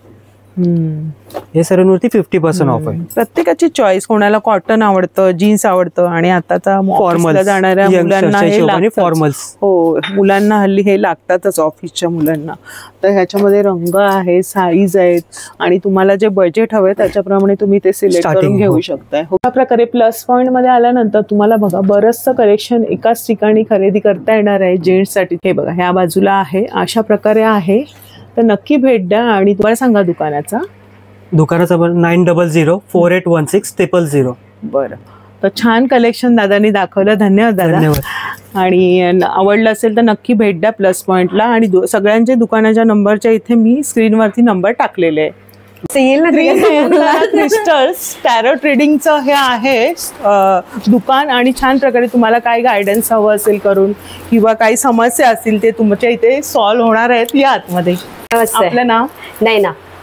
हे सर्वांवरती 50% ऑफ आहे. प्रत्येकाची चॉईस. कोणाला कॉटन आवडतं, जीन्स आवडतं, आणि आताचा ऑफिसला जाणाऱ्या मुलांना हे फॉर्मल्स. हो, मुलांना हल्ली हे लागतातच ऑफिसच्या मुलांना. तर ह्याच्यामध्ये रंग आहे, साईज आहेत, आणि तुम्हाला जे बजेट हवंय त्याच्याप्रमाणे तुम्ही ते सिलेक्ट करून घेऊ शकताय. अशा प्रकारे प्लस पॉइंट मध्ये आल्यानंतर तुम्हाला बघा बरंचसं कलेक्शन एकाच ठिकाणी खरेदी करता येणार आहे जेंट्ससाठी. हे बघा, ह्या बाजूला आहे, अशा प्रकारे आहे. तर नक्की भेट द्या. आणि तुम्हाला सांगा दुकानाचा 900-4816-00. बरं, तर छान कलेक्शन दादानी दाखवलं, धन्यवाद दादा. आणि आवडलं असेल तर नक्की भेट द्या प्लस पॉइंटला. आणि सगळ्यांच्या दुकानाच्या नंबरच्या इथे मी स्क्रीनवरती नंबर टाकलेले आहे. क्रिस्टल्स टॅरो ट्रेडिंगचं हे आहे दुकान. आणि छान प्रकारे तुम्हाला काय गायडन्स हवं असेल करून किंवा काही समस्या असतील ते तुमच्या इथे सॉल्व्ह होणार आहेत. या आतमध्ये. आपलं नाव?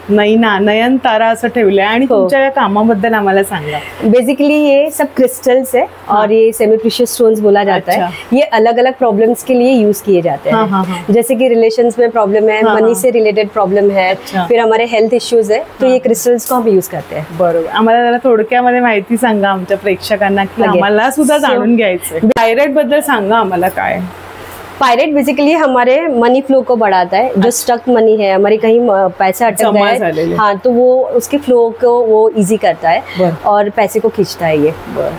नैना, नयनतारा असं ठेवलंय. आणि तुमच्या या कामाबद्दल आम्हाला सांगा. बेसिकली ये सब क्रिस्टल्स है और ये सेमी प्रीशियस स्टोन्स बोला जाता है. ये अलग अलग प्रॉब्लम्स के लिए यूज किए जाते हैं. जैसे कि रिलेशंस में प्रॉब्लम है, मनी से रिलेटेड प्रॉब्लम है, फिर हमारे हेल्थ इश्यूज है, तो ये क्रिस्टल्स को हम यूज करते हैं. बरोबर. आम्हाला जरा थोडक्यामध्ये माहिती सांगा आमच्या प्रेक्षकांना की आम्हाला सुद्धा जाणून घ्यायचंय. पायरेट बद्दल सांगा आम्हाला काय. पायरेट बेसिकली हमारे मनी फ्लो को बढ़ाता है. जो स्टक मनी है, हमारी कहीं पैसा अटक गया है, हाँ, तो वो उसके फ्लो को वो इजी करता है और पैसे को खींचता है ये.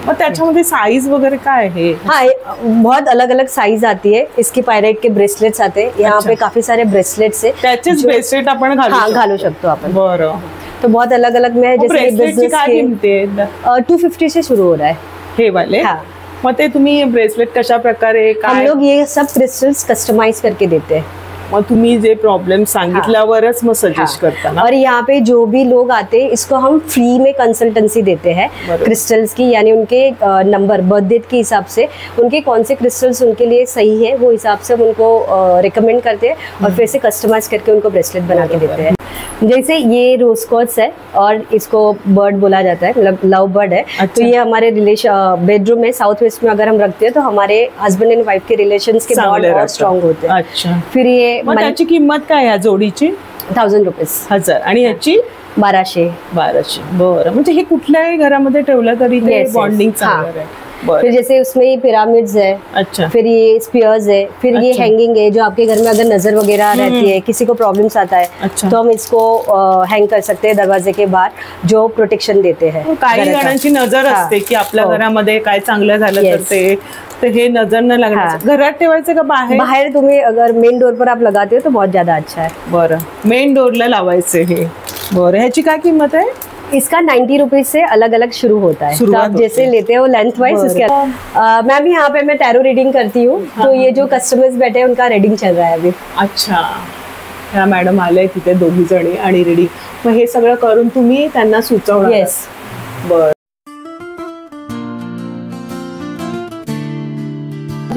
मग त्याच्यामध्ये साइज वगैरे काय आहे? हाँ, बहुत अलग अलग साइज आती है. इसके पायरेट के ब्रेसलेट्स आते हैं. यहाँ पे काफी सारे ब्रेसलेट्स है. त्याचेच ब्रेसलेट आपण घालू शकतो आपण. बरं. तो बहुत अलग अलग में है. जैसे बिजनेस के 250 से शुरू हो रहा है हे वाले. हाँ. मग ते तुम्ही ब्रेसलेट कशा प्रकारे हम लोग ये सब क्रिस्टल्स कस्टमाइज करके देते हैं. मग तुम्ही जे प्रॉब्लेम सांगितल्यावरच मग सजेस्ट करता ना. और यहाँ पे जो भी लोग आते हैं इसको हम फ्री में कंसल्टेंसी देते हैं क्रिस्टल्स की. यानी उनके नंबर बर्थ डेट के हिसाब से उनके कौन से क्रिस्टल्स उनके लिए सही है वो हिसाब से हम उनको रिकमेंड करते हैं और फिर से कस्टमाइज करके उनको ब्रेसलेट बना के देते हैं. जैसे ये रोज क्वार्ट्ज है और इसको बर्ड बोला जाता है, मतलब लव बर्ड है. तो ये हमारे रिलेशन बेडरूम में साउथ वेस्ट में अगर हम रखते हैं तो हमारे हस्बैंड एंड वाइफ के रिलेशंस के बॉन्ड और स्ट्रॉन्ग होते हैं. अच्छा. फिर ये त्याची किंमत काय या जोडीची? 1000 रुपीज. 1000. आणि याची 1200. बरं. म्हणजे हे कुठल्याही घरामध्ये ठेवलं तरी बॉन्डिंग चांगलं आहे. फिर जैसे उसमें पिरामिड्स है. अच्छा. फिर ये स्पीयर्स है. फिर ये हैंगिंग है जो आपके घर में अगर नजर वगैरह रहती है, किसी को प्रॉब्लम्स आता है. अच्छा. तो हम इसको हैंग कर सकते हैं दरवाजे के बाहर, जो प्रोटेक्शन देते हैं. काही जणांची नजर असते की आपल्या घरामध्ये काय चांगलं झालं तर हे नजर न लागणार. घरात ठेवायचं का बाहेर? बाहेर तुम्ही अगर मेन डोर पर आप लगाते हो तो बहुत ज्यादा अच्छा है. बरं. मेन डोरला लावायचे हे. बरं. ह्याची काय किंमत आहे? इसका 90 रुपीज से अलग अलग शुरू होता है. तो आप जैसे लेते हो लेंथ वाइज उसके. मैम यहाँ पे मैं टैरो रीडिंग करती हूँ. तो ये जो कस्टमर्स बैठे हैं उनका रीडिंग चल रहा है अभी. अच्छा. ह्या मॅडम आले तिथे दोघी जणी आणि रीडिंग. मग हे सगळं करून तुम्ही त्यांना सुचवणार? येस. बरं.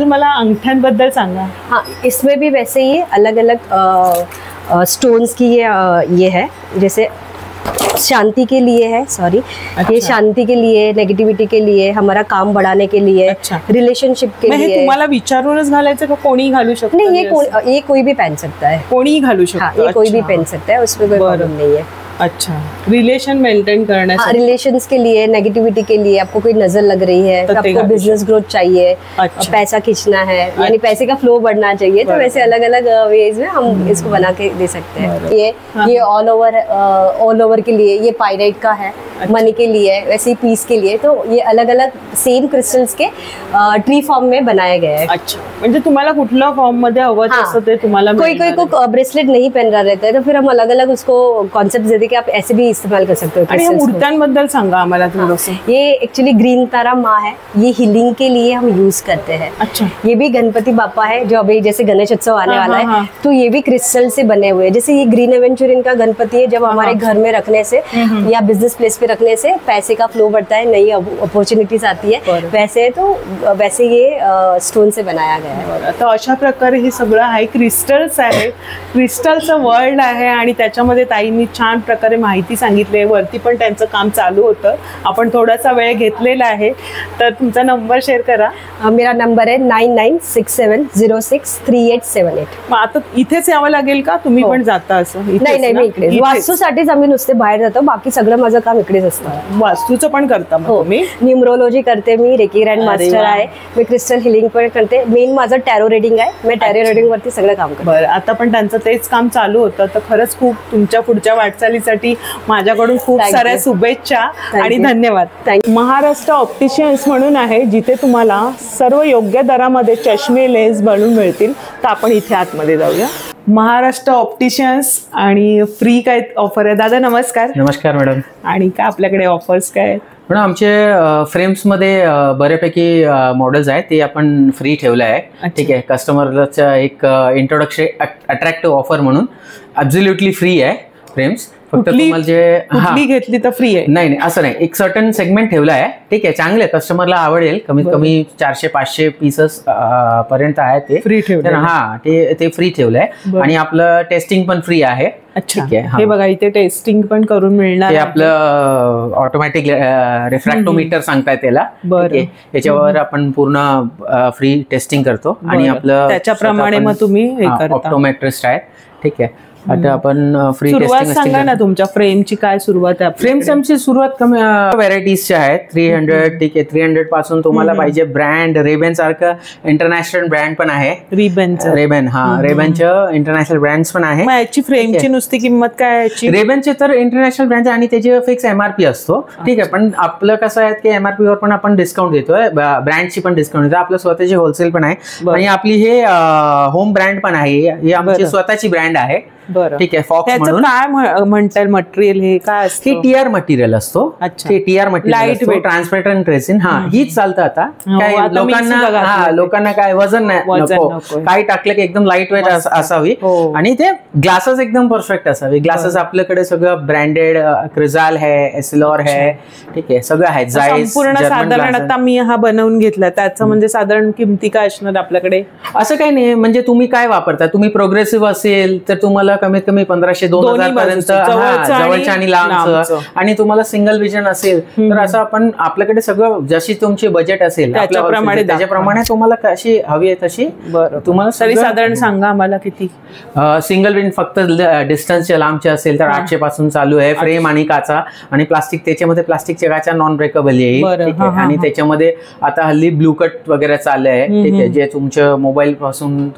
मला अंगठ्यांबद्दल सांगा. हाँ, इसमें भी वैसे ही अलग अलग स्टोन्स की ये है. जैसे शांति के लिए है, सॉरी. अच्छा. ये शांति के लिए, नेगेटिविटी के लिए, हमारा काम बढ़ाने के लिए. अच्छा. रिलेशनशिप के लिए. तुम्हाला विचारूनच घालायचं का कोणी घालू शकतो? नहीं, ये कोई भी पहन सकता है. कोणी घालू शकतो. हाँ, ये कोई भी पहन सकता है, उसमें कोई प्रॉब्लम नहीं है. अच्छा. रिलेशन मेंटेन करने से. रिलेशंस के लिए, नेगेटिविटी के लिए, आपको कोई नजर लग रही है, तो आपको बिजनेस ग्रोथ चाहिए. अच्छा. पैसा खींचना है. अच्छा. यानी पैसे का फ्लो बढ़ना चाहिए. तो वैसे अलग अलग वेज में हम इसको बना के दे सकते हैं. ये ऑल ओवर के लिए. ये पायरेट का है. अच्छा. मनी के लिए, वैसे ही पीस के लिए. तो ये अलग अलग सेम क्रिस्टल्स के ट्री फॉर्म में बनाए गए हैं. अच्छा. म्हणजे तुम्हाला कुठल्या फॉर्म मध्ये हवं तसं ते तुम्हाला. कोई को ब्रेसलेट नहीं पहन रहा रहता है तो फिर हम अलग अलग उसको कॉन्सेप्ट देते कि आप ऐसे भी इस्तेमाल कर सकते हो. आणि मूर्त्यांबद्दल सांगा आम्हाला थोडंसं. ये एक्चुअली ग्रीन तारा माँ है. ये हीलिंग के लिए हम यूज करते हैं. अच्छा. ये भी गणपति बापा है जो अभी जैसे गणेश उत्सव आने वाला है. तो ये भी क्रिस्टल से बने हुए हैं. जैसे ये ग्रीन एवेंचुरिन का गणपति है. जब हमारे घर में रखने से या बिजनेस प्लेस पे रखने से पैसे का फ्लो बढ़ता है, नई अपॉर्चुनिटीज आती है. वैसे ये स्टोन से बनाया गया है. तर अशा प्रकारे हे सगळं आहे. क्रिस्टल्स आहे. क्रिस्टलचं वर्ल्ड आहे आणि त्याच्यामध्ये ताईंनी छान प्रकारे माहिती सांगितली. वरती पण त्यांचं काम चालू होतं. आपण थोडासा वेळ घेतलेला आहे. तर तुमचा नंबर शेअर करा. मेरा नंबर आहे 9967063878. मग आता इथेच यावं लागेल का? तुम्ही पण जाता असं? नाही, मी इकडे वास्तूसाठीच आम्ही नुसते बाहेर जातो. बाकी सगळं माझं काम इकडेच असतं. वास्तूचं पण करता तुम्ही? न्यूमरोलॉजी करते मी. रेकी ग्रँड मास्टर आहे मी. क्रिस्टल हिलिंग पण करते. मेन माझं टॅरो रीडिंग आहे. मी टॅरो रीडिंग वरती सगळं काम करते. बरं. आता पण त्यांचं तेच काम चालू होतं. तर खरंच खूप तुमच्या पुढच्या वाटचालीसाठी माझ्याकडून खूप साऱ्या शुभेच्छा आणि धन्यवाद. महाराष्ट्र ऑप्टिशियन्स म्हणून आहे जिथे तुम्हाला सर्व योग्य दरामध्ये चष्मे लेन्स बनवून मिळतील. तर आपण इथे आतमध्ये जाऊया. महाराष्ट्र ऑप्टिशियन्स आणि फ्री काय ऑफर आहे? दादा नमस्कार. नमस्कार मॅडम. आणि काय आपल्याकडे ऑफर्स काय? पण आमचे फ्रेम्स मध्ये बऱ्यापैकी मॉडेल्स आहेत ते आपण फ्री ठेवलं आहे. ठीक आहे, कस्टमरचा एक इंट्रोडक्शन अट्रॅक्टिव्ह ऑफर म्हणून ॲब्सोल्युटली फ्री आहे फ्रेम्स. फक्त तुम्हाला जे घेतली तर फ्री आहे नाही असं नाही, एक सर्टन सेगमेंट ठेवला आहे. ठीक आहे, चांगले कस्टमरला आवडेल. कमीत कमी 400-500 पीसेस पर्यंत आहे ते फ्री ठेवलं. हा ते फ्री ठेवलंय आणि आपलं टेस्टिंग पण फ्री आहे. अच्छा, हे बघा इथे टेस्टिंग पण करून मिळणार. हे आपलं ऑटोमॅटिक रिफ्रॅक्टोमीटर सांगताय त्याला. याच्यावर आपण पूर्ण फ्री टेस्टिंग करतो आणि आपलं त्याच्याप्रमाणे मग तुम्ही ऑप्टोमेट्रिस्ट आहे. ठीक आहे, आता आपण फ्री टेस्टिंग सांगा ना तुमच्या फ्रेमची काय सुरुवात आहे. फ्रेमची सुरुवात कमी व्हरायटीजच्या आहेत. 300. ठीक आहे, 300 पासून तुम्हाला पाहिजे ब्रँड रेबेन सारखं इंटरनॅशनल ब्रँड पण आहे. रेबेन हा रेबेनचं इंटरनॅशनल ब्रँड्स पण आहे. याची फ्रेमची नुसती किंमत काय आहे? रेबेनचे तर इंटरनॅशनल ब्रँड आणि त्याचे फिक्स MRP असतो. ठीक आहे, पण आपलं कसं आहे की MRP वर पण आपण डिस्काउंट देतोय, ब्रँडची पण डिस्काउंट देतो. आपलं स्वतःची होलसेल पण आहे आणि आपली हे होम ब्रँड पण आहे. ही आमची स्वतःची ब्रँड आहे. ठीक आहे, फॉक्स म्हणून. काय म्हणतात मटेरियल हे काय असतं? हे TR मटेरियल असतो. TR material light weight transparent resin. हा हीच चालतं आता. काय लोकांना काय वजन नाही, काही टाकलं की एकदम लाईट वेट असावी आणि ते ग्लासेस एकदम परफेक्ट असावे. ग्लासेस आपल्याकडे सगळं ब्रँडेड क्रिझाल है, एसिलॉर है. ठीक आहे, सगळं आहे. पूर्ण साधारण आता मी हा बनवून घेतला त्याचं म्हणजे साधारण किमती काय असणार आपल्याकडे? असं काही नाही, म्हणजे तुम्ही काय वापरता. तुम्ही प्रोग्रेसिव्ह असेल तर तुम्हाला कमीत कमी 1500-2000 पर्यंत जवळच्या आणि लांबचं. आणि तुम्हाला सिंगल विजन असेल तर असं आपण आपल्याकडे सगळं जशी तुमची बजेट असेल त्याच्याप्रमाणे तुम्हाला कशी हवी आहे तशी तुम्हाला. तरी साधारण सांगा आम्हाला किती. सिंगल विंड फक्त डिस्टन्सच्या लांबचे असेल तर 800 पासून चालू आहे. फ्रेम आणि काचा आणि प्लास्टिक. त्याच्यामध्ये प्लास्टिकच्या काचा नॉन ब्रेकेबल येईल. आणि त्याच्यामध्ये आता हल्ली ब्लू कट वगैरे चालले आहे. ठीक आहे, जे तुमच्या मोबाईल पासून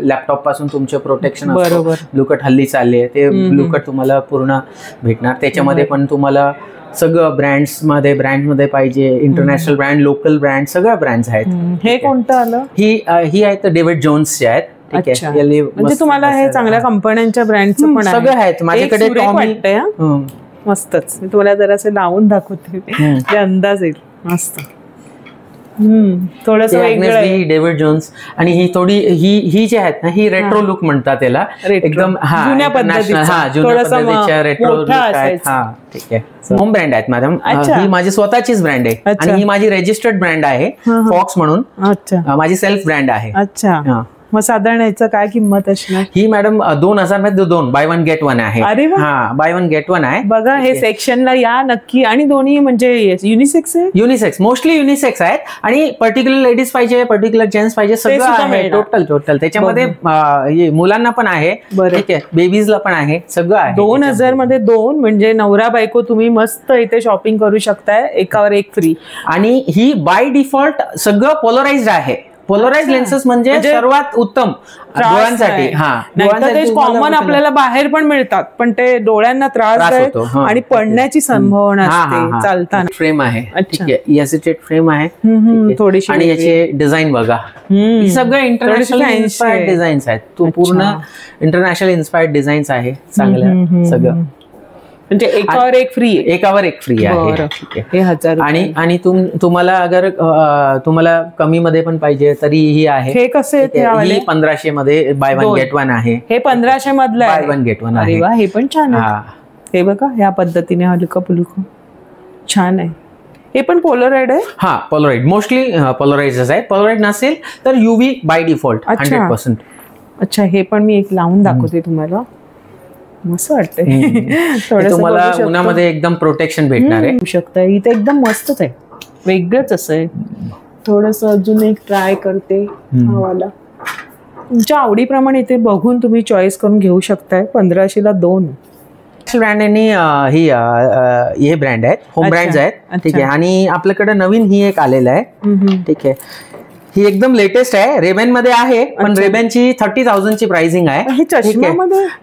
लॅपटॉप पासून तुमचं प्रोटेक्शन असतं. ब्लू कट हल्ली चालले आहे, ते ब्लू कट तुम्हाला पूर्ण भेटणार. त्याच्यामध्ये पण तुम्हाला सगळं ब्रँड्समध्ये पाहिजे, इंटरनॅशनल ब्रँड, लोकल ब्रँड, सगळ्या ब्रँड्स आहेत. हे कोणतं आलं? ही आहेत डेव्हिड जोन्सचे आहेत. ठीक आहे, म्हणजे तुम्हाला हे चांगल्या कंपन्यांच्या ब्रँडचं पण सगळं आहेत माझ्याकडे. मस्तच. मी तुम्हाला जरा असं लावून दाखवते, अंदाज येईल. मस्त. थोडंसं डेव्हिड जोन्स. आणि ही थोडी ही जी आहेत ना, ही रेट्रो लुक म्हणतात त्याला. एकदम जुन्या पद्धतीच्या रेट्रो लुक आहेत. हा, ठीक आहे. होम ब्रँड आहेत मॅडम. ही माझी स्वतःचीच ब्रँड आहे आणि ही माझी रजिस्टर्ड ब्रँड आहे फॉक्स म्हणून. अच्छा, माझी सेल्फ ब्रँड आहे. अच्छा, मग साधारण याचं काय किंमत असणार? ही मॅडम 2000 मध्ये 2 बाय 1 गेट 1 आहे. अरे वा, हा, बाय 1 गेट 1 आहे. बघा, हे सेक्शनला या नक्की. आणि दोन्ही म्हणजे युनिसेक्स आहे? युनिसेक्स, मोस्टली युनिसेक्स आहेत. आणि पर्टिक्युलर लेडीज पाहिजे, पर्टिक्युलर जेंट्स पाहिजे, सगळं आहे. टोटल त्याच्यामध्ये मुलांना पण आहे. ठीक आहे, बेबीजला पण आहे, सगळं आहे. 2000 मध्ये 2 म्हणजे नवरा बायको तुम्ही मस्त इथे शॉपिंग करू शकताय, एकावर एक फ्री. आणि ही बाय डिफॉल्ट सगळं पोलराइज्ड आहे. पोलराइज लेन्सेस म्हणजे सर्वात उत्तम डोळ्यांसाठी. कॉमन आपल्याला बाहेर पण मिळतात, पण ते डोळ्यांना त्रास होतो आणि पडण्याची संभावना असते चालताना. फ्रेम आहे. ठीक आहे, एसिटेड फ्रेम आहे थोडीशी. आणि याचे डिझाईन बघा, सगळं इंटरनॅशनल इन्स्पायर्ड डिझाईन्स आहेत. पूर्ण इंटरनॅशनल इन्स्पायर्ड डिझाईन्स आहे चांगलं सगळं. म्हणजे एकावर एक फ्री आहे. एकावर एक फ्री आहे. आणि तुम्हाला अगर तुम्हाला कमी मध्ये पण पाहिजे तरी ही आहे. हे कसे? ही 1500 मध्ये बाय 1 गेट 1 आहे. हे 1500 मधलं बाय 1 गेट 1 आहे. हे पण छान आहे. हे बघा, या पद्धतीने हलकं फुलकं छान आहे. हे पण पोलराइड आहे? हा, पोलराइड. मोस्टली पोलराइड आहे. पोलराइड नसेल तर UV बाय डिफॉल्ट 100%. अच्छा, हे पण मी एक लावून दाखवते तुम्हाला. मस्त वाटतंय. तुम्हाला उन्हामध्ये एकदम प्रोटेक्शन भेटणार आहे. शकता इथे एकदम मस्तच आहे, वेगळंच असं आहे. थोडस अजून एक ट्राय करते वाला. तुमच्या आवडीप्रमाणे इथे बघून तुम्ही चॉईस करून घेऊ शकताय. 1500ला 2 ब्रँड आणि हे ब्रँड आहेत, होम ब्रँड आहेत. ठीक आहे, आणि आपल्याकडे नवीन ही एक आलेलं आहे. ठीक आहे, ही एकदम लेटेस्ट आहे. रेबेन मध्ये आहे, पण रेबेनची 30,000 ची प्राइसिंग आहे.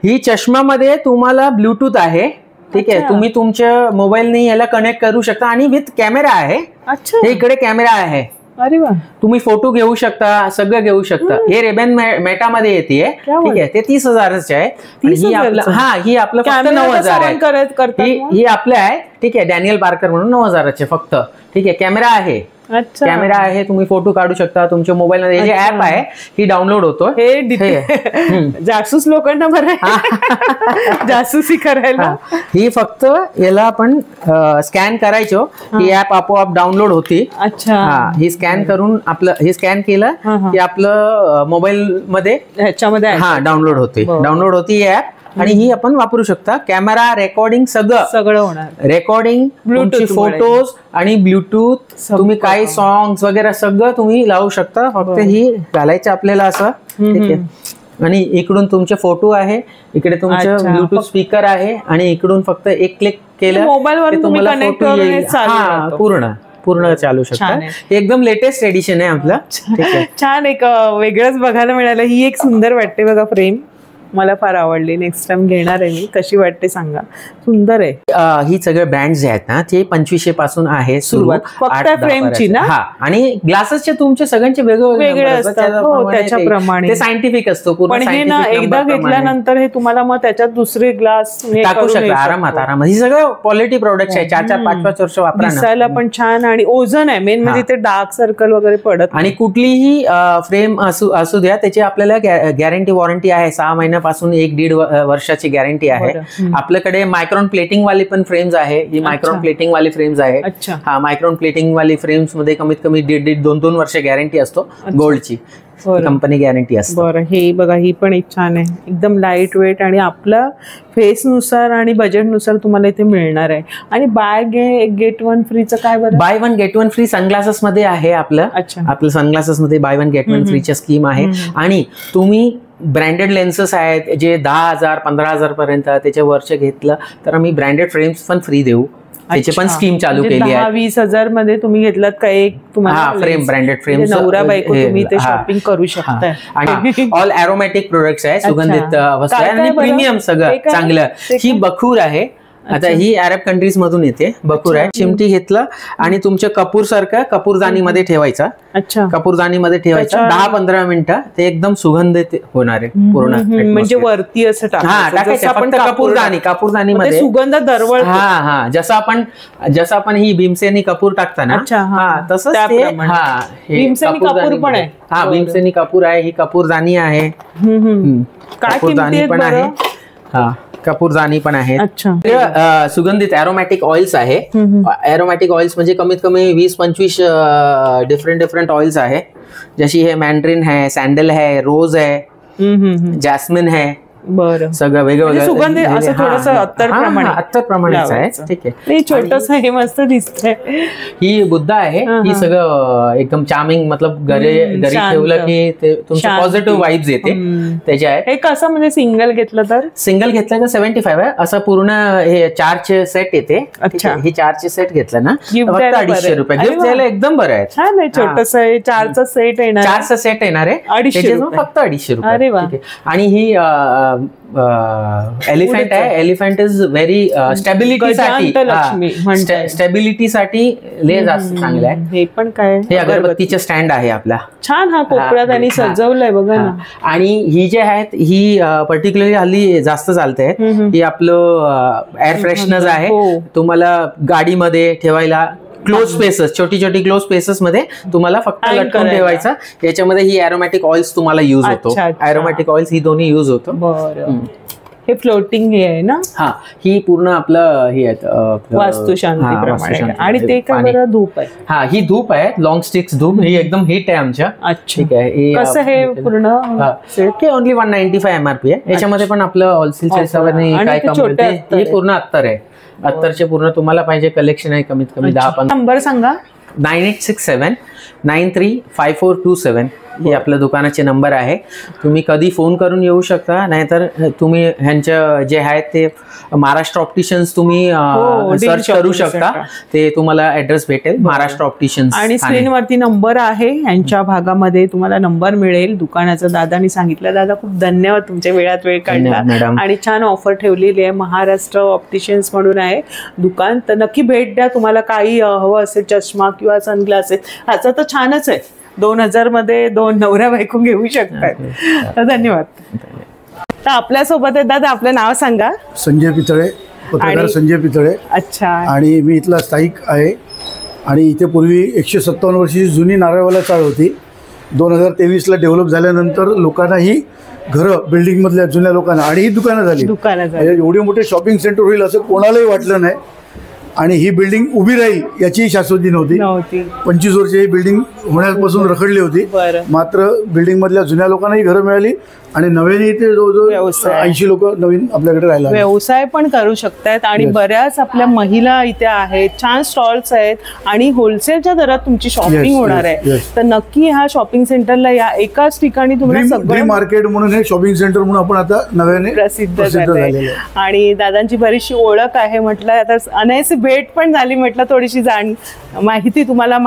ही चष्मामध्ये तुम्हाला ब्लूटूथ आहे. ठीक आहे, तुम्ही तुमच्या मोबाईलने याला कनेक्ट करू शकता आणि विथ कॅमेरा आहे. अच्छा, इकडे कॅमेरा आहे. अरे वा, तुम्ही फोटो घेऊ शकता, सगळं घेऊ शकता. हे रेबन मेटामध्ये येते, ठीक आहे, ते 30,000चे आहे. ही आपलं फक्त 9,000 आहे. ही आपलं आहे, ठीक आहे, डॅनियल पार्कर म्हणून 9,000चे फक्त, ठीक आहे. कॅमेरा आहे, कॅमेरा आहे, तुम्ही फोटो काढू शकता तुमच्या मोबाईल मध्ये. हे जे ऍप आहे ही डाउनलोड होतो. जासूस लोकांना बरं जासूसी करायला. ही फक्त याला आपण स्कॅन करायचो, ही ऍप आपोआप डाउनलोड होती. अच्छा, ही स्कॅन करून आपलं हे स्कॅन केलं की आपलं मोबाईल मध्ये ह्याच्यामध्ये डाउनलोड होती ही ऍप. आणि ही आपण वापरू शकता. कॅमेरा, रेकॉर्डिंग सगळं होणार. रेकॉर्डिंग, तुमचे फोटोज आणि ब्लूटूथ, तुम्ही काही सॉंग्स वगैरे सगळं तुम्ही लावू शकता. फक्त ही घालायचं आपल्याला असं, ठीक आहे. आणि इकडून तुमचे फोटो आहे, इकडे तुमचं ब्लूटूथ स्पीकर आहे, आणि इकडून फक्त एक क्लिक केलं मोबाईलवर तुम्हाला फोटो येईल. पूर्ण चालू शकता. एकदम लेटेस्ट एडिशन आहे आपलं. छान, एक वेगळंच बघायला मिळालं. ही एक सुंदर वाटते बघा फ्रेम, मला फार आवडली. नेक्स्ट टाइम घेणार आहे मी. कशी वाटते सांगा, सुंदर आहे. ही सगळे ब्रँड्स जे आहेत ना ते 2500 पासून आहे सुरुवात, फक्त फ्रेमची ना. आणि ग्लासेसचे तुमचे सगळ्यांचे वेगवेगळे असतात, त्याच्याप्रमाणे ते सायंटिफिक असतो. पण हे ना एकदा घेतल्यानंतर हे तुम्हाला मग त्याच्यात दुसरे ग्लास टाकू शकता आरामात. ही सगळं क्वालिटी प्रोडक्ट आहे. 4-4, 5-5 वर्ष वापरा. दिसायला पण छान, आणि ओझन आहे मेन म्हणजे ते डार्क सर्कल वगैरे पडत. आणि कुठलीही फ्रेम असू द्या, त्याची आपल्याला गॅरंटी वॉरंटी आहे. 6 महिन्यापासून 1-1.5 वर्षाची गॅरंटी आहे. आपल्याकडे मायक्रॉन प्लेटिंग वाली पण फ्रेम्स आहे. ही मायक्रॉन प्लेटिंग वाली फ्रेम्स आहे. मायक्रॉन प्लेटिंग वाली फ्रेम्स मध्ये कमीत कमी 1.5-2 वर्ष गॅरंटी असतो. गोल्डची कंपनी गॅरंटी असते. बरं, हे बघा, ही पण एक छान आहे, एकदम लाईट वेट, आणि आपल्या फेस नुसार आणि बजेट नुसार तुम्हाला इथे मिळणार आहे. आणि बाय गेट 1 फ्रीचं काय बरं? बाय 1 गेट 1 फ्री सनग्लासेस मध्ये आहे आपलं सनग्लासेस मध्ये बाय 1 गेट 1 फ्रीची स्कीम आहे. आणि तुम्ही ब्रँडेड लेन्सेस आहेत जे 10,000 15,000 पर्यंत त्याच्या वरचे घेतलं तर आम्ही ब्रँडेड फ्रेम्स पण फ्री देऊ. त्याची पण स्कीम चालू केली आहे. 10-20,000 मध्ये तुम्ही घेतलात का एक तुम्हाला फ्रेम, ब्रँडेड फ्रेम, नवरा बायको तुम्ही ते शॉपिंग करू शकता. आणि ऑल एरोमॅटिक प्रोडक्ट्स आहे, सुगंधित वस्तू आहे, आणि प्रीमियम सगळं चांगलं. ही बखूर आहे. आता ही अरब कंट्रीज मधून येते. बखूर आहे. चिमटी घेतलं आणि तुमच्या कपूर सारखं कपूरदानीमध्ये ठेवायचा. कपूरदानीमध्ये ठेवायचा 10-15 मिनिटं. ते एकदम सुगंधित होणार आहे पूर्ण. म्हणजे वरती असं टाकायचं कपूरदानी मध्ये सुगंध दरवळ. जसं आपण ही भीमसेनी कपूर टाकताना तसंच भीमसेनी कपूर पण आहे. भीमसेनी कपूर आहे. ही कपूरदानी आहे. कपूरदानी पण आहे. कपूरदानी पण आहे. सुगंधित एरोमॅटिक ऑइल्स आहे. एरोमॅटिक ऑइल्स म्हणजे कमीत कमी 20-25 डिफरंट ऑइल्स आहे. जशी हे मॅन्ड्रिन है, सॅन्डल है, रोज है, जॅस्मिन है. बरं, सगळं वेगवेगळं सुगंध असं थोडस अत्तर प्रमाणाचं आहे. ठीक आहे, छोटस हे मस्त दिसतंय. ही बुद्धा आहे. ही सगळं एकदम चार्मिंग, मतलब घरी ठेवलं की ते तुमच्या पॉझिटिव्ह वाईब्स येते त्याचे आहे. हे कसं म्हणजे सिंगल घेतलं तर 75 आहे. असं पूर्ण हे 4चे सेट येते. हे 4चे सेट घेतलं ना फक्त 250 रुपये. गिफ्ट द्यायला एकदम बरं आहे. छान आहे. छोटस 4चा सेट येणार. 4चा सेट येणार आहे. 250 फक्त 250 रुपये. अरे वा. आणि ही एलिफंट आहे. एलिफंट इज व्हेरी स्टॅबिलिटीसाठी लय जास्त चांगलं आहे. हे पण काय, हे अगरबत्तीचं स्टँड आहे आपला. छान, हा कोपऱ्यात आणि सजवलंय बघा ना. आणि ही जे आहेत ही पर्टिक्युलरली हल्ली जास्त चालते. ही आपलं एअर फ्रेशनर आहे. तुम्हाला गाडीमध्ये ठेवायला क्लोज स्पेसेस, छोटी क्लोज स्पेसेस मध्ये तुम्हाला फक्त लटकून ठेवायचा. याच्यामध्ये ही एरोमॅटिक ऑइल्स तुम्हाला युज होतो. एरोमॅटिक ऑइल्स ही दोन्ही युज होतो. हे फ्लोटिंग हे आहे ना. ही पूर्ण आपलं हे आहे वास्तुशांती. आणि ते काय बरं, धूप आहे. ही धूप आहे, लॉंग स्टिक्स धूप. ही एकदम हिट आहे आमच्या. ठीक आहे. कसं हे पूर्ण ओनली 195 MRP आहे. याच्यामध्ये पण आपलं होलसेल काय काम होते. हे पूर्ण अत्तर आहे. अत्तरचे पूर्ण तुम्हाला पाहिजे कलेक्शन आहे. कमीत कमी 10-15 नंबर सांगा. 9867 935427 हे आपल्या दुकानाचे नंबर आहे. तुम्ही कधी फोन करून येऊ शकता, नाहीतर तुम्ही ह्यांच्या जे आहेत ते महाराष्ट्र ऑप्टिशियन्स तुम्ही सर्च करू शकता, ते तुम्हाला ऍड्रेस भेटेल, महाराष्ट्र ऑप्टिशियन्स. आणि स्क्रीनवरती नंबर आहे, यांच्या भागामध्ये तुम्हाला नंबर मिळेल दुकानाचा. दादानी सांगितलं. दादा खूप धन्यवाद, तुमच्या वेळात वेळ काढला आणि छान ऑफर ठेवलेली आहे. महाराष्ट्र ऑप्टिशियन्स म्हणून आहे दुकान, तर नक्की भेट द्या. तुम्हाला काही हवं असेल, चष्मा किंवा सनग्लासेस, ह्याचा तर छानच आहे. 2000 मध्ये 2 नवऱ्या बायको घेऊ शकतात. तर धन्यवाद. तर आपल्यासोबत आहे दादा, आपलं नाव सांगा. संजय पितळे, पत्रकार संजय पितळे. अच्छा. आणि मी इथला स्थायिक आहे. आणि इथे पूर्वी 157 वर्षाची जुनी नारळवाला चाळ होती. 2023ला डेव्हलप झाल्यानंतर लोकांना ही घरं, बिल्डिंग मधल्या जुन्या लोकांना, आणि ही दुकानं झाली. एवढे मोठे शॉपिंग सेंटर होईल असं कोणालाही वाटलं नाही. आणि ही बिल्डिंग उभी राहील याची शाश्वती नव्हती. 25 वर्ष ही बिल्डिंग होण्यापासून रखडली होती. मात्र बिल्डिंग मधल्या जुन्या लोकांनाही घरं मिळाली आणि नव्याने इथे जवळजवळ 80 लोक नवीन आपल्याकडे राहिला, व्यवसाय पण करू शकतात. आणि बऱ्याच आपल्या महिला इथे आहेत, छान स्टॉल्स आहेत आणि होलसेलच्या दरात तुमची शॉपिंग होणार आहे. तर नक्की ह्या शॉपिंग सेंटरला या. एकाच ठिकाणी तुम्हाला सगळं मार्केट म्हणून हे शॉपिंग सेंटर म्हणून आपण आता नव्याने प्रसिद्ध झाले. आणि दादांची बरीचशी ओळख आहे म्हटलं, आता अनायसी भेट पण झाली म्हटलं, थोडीशी माहिती तुम्हाला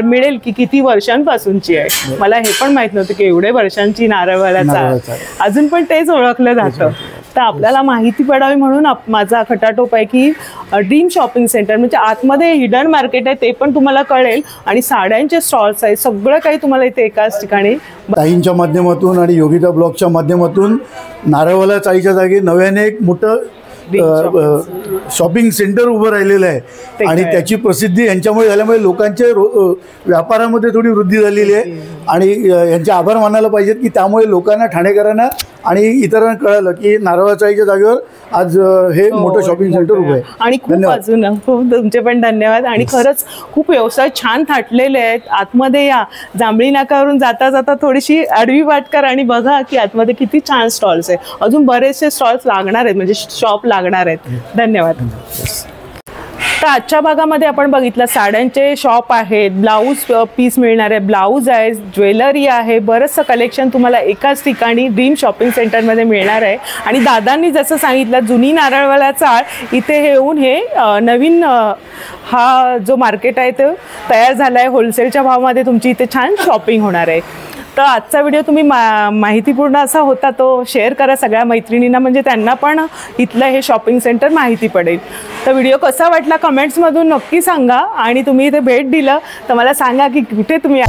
मिळेल की किती वर्षांपासूनची आहे. मला हे पण माहित नव्हतं की एवढे वर्षांची नारळवाला अजून पण तेच ओळखलं जातं. तर आपल्याला माहिती पडावी म्हणून माझा खटाटोप आहे की ड्रीम शॉपिंग सेंटर म्हणजे आतमध्ये हिडन मार्केट आहे, ते पण तुम्हाला कळेल. आणि साड्यांचे स्टॉल्स आहेत, सगळं काही तुम्हाला इथे एकाच ठिकाणी. ताईंच्या माध्यमातून आणि योगिता ब्लॉगच्या माध्यमातून नारळवाला चाळीच्या जागी नव्याने एक मोठं शॉपिंग सेंटर उभं राहिलेलं आहे. आणि त्याची प्रसिद्धी यांच्यामुळे झाल्यामुळे लोकांच्या व्यापारामध्ये थोडी वृद्धी झालेली आहे. आणि यांचे आभार मानायला पाहिजेत की त्यामुळे लोकांना, ठाणेकरांना आणि इतरांना कळालं की नारळवाचाळीच्या जागेवर आज हे मोठं शॉपिंग सेंटर उभं आहे. आणि खूप अजून खूप तुमचे पण धन्यवाद. आणि खरंच खूप व्यवसाय छान थाटलेले आहेत. आतमध्ये या, जांभळी नाकावरून जाता जाता थोडीशी आडवी वाट करा आणि बघा की आतमध्ये किती छान स्टॉल्स आहे. अजून बरेचसे स्टॉल्स लागणार आहेत, म्हणजे शॉप लागणार आहेत. धन्यवाद. तर आजच्या भागामध्ये आपण बघितलं साड्यांचे शॉप आहेत, ब्लाऊज पीस मिळणार आहे, ब्लाऊज आहे, ज्वेलरी आहे, बरंचसं कलेक्शन तुम्हाला एकाच ठिकाणी ड्रीम शॉपिंग सेंटरमध्ये मिळणार आहे. आणि दादांनी जसं सांगितलं, जुनी नारळवाला चाळ इथे येऊन हे नवीन हा जो मार्केट आहे तो तयार झाला आहे. होलसेलच्या भावामध्ये तुमची इथे छान शॉपिंग होणार आहे. तर आजचा व्हिडिओ तुम्ही माहितीपूर्ण असा होता, तो शेअर करा सगळ्या मैत्रिणींना, म्हणजे त्यांना पण इथलं हे शॉपिंग सेंटर माहिती पडेल. तर व्हिडिओ कसा वाटला कमेंट्समधून नक्की सांगा. आणि तुम्ही इथे भेट दिलं तर मला सांगा की कुठे तुम्ही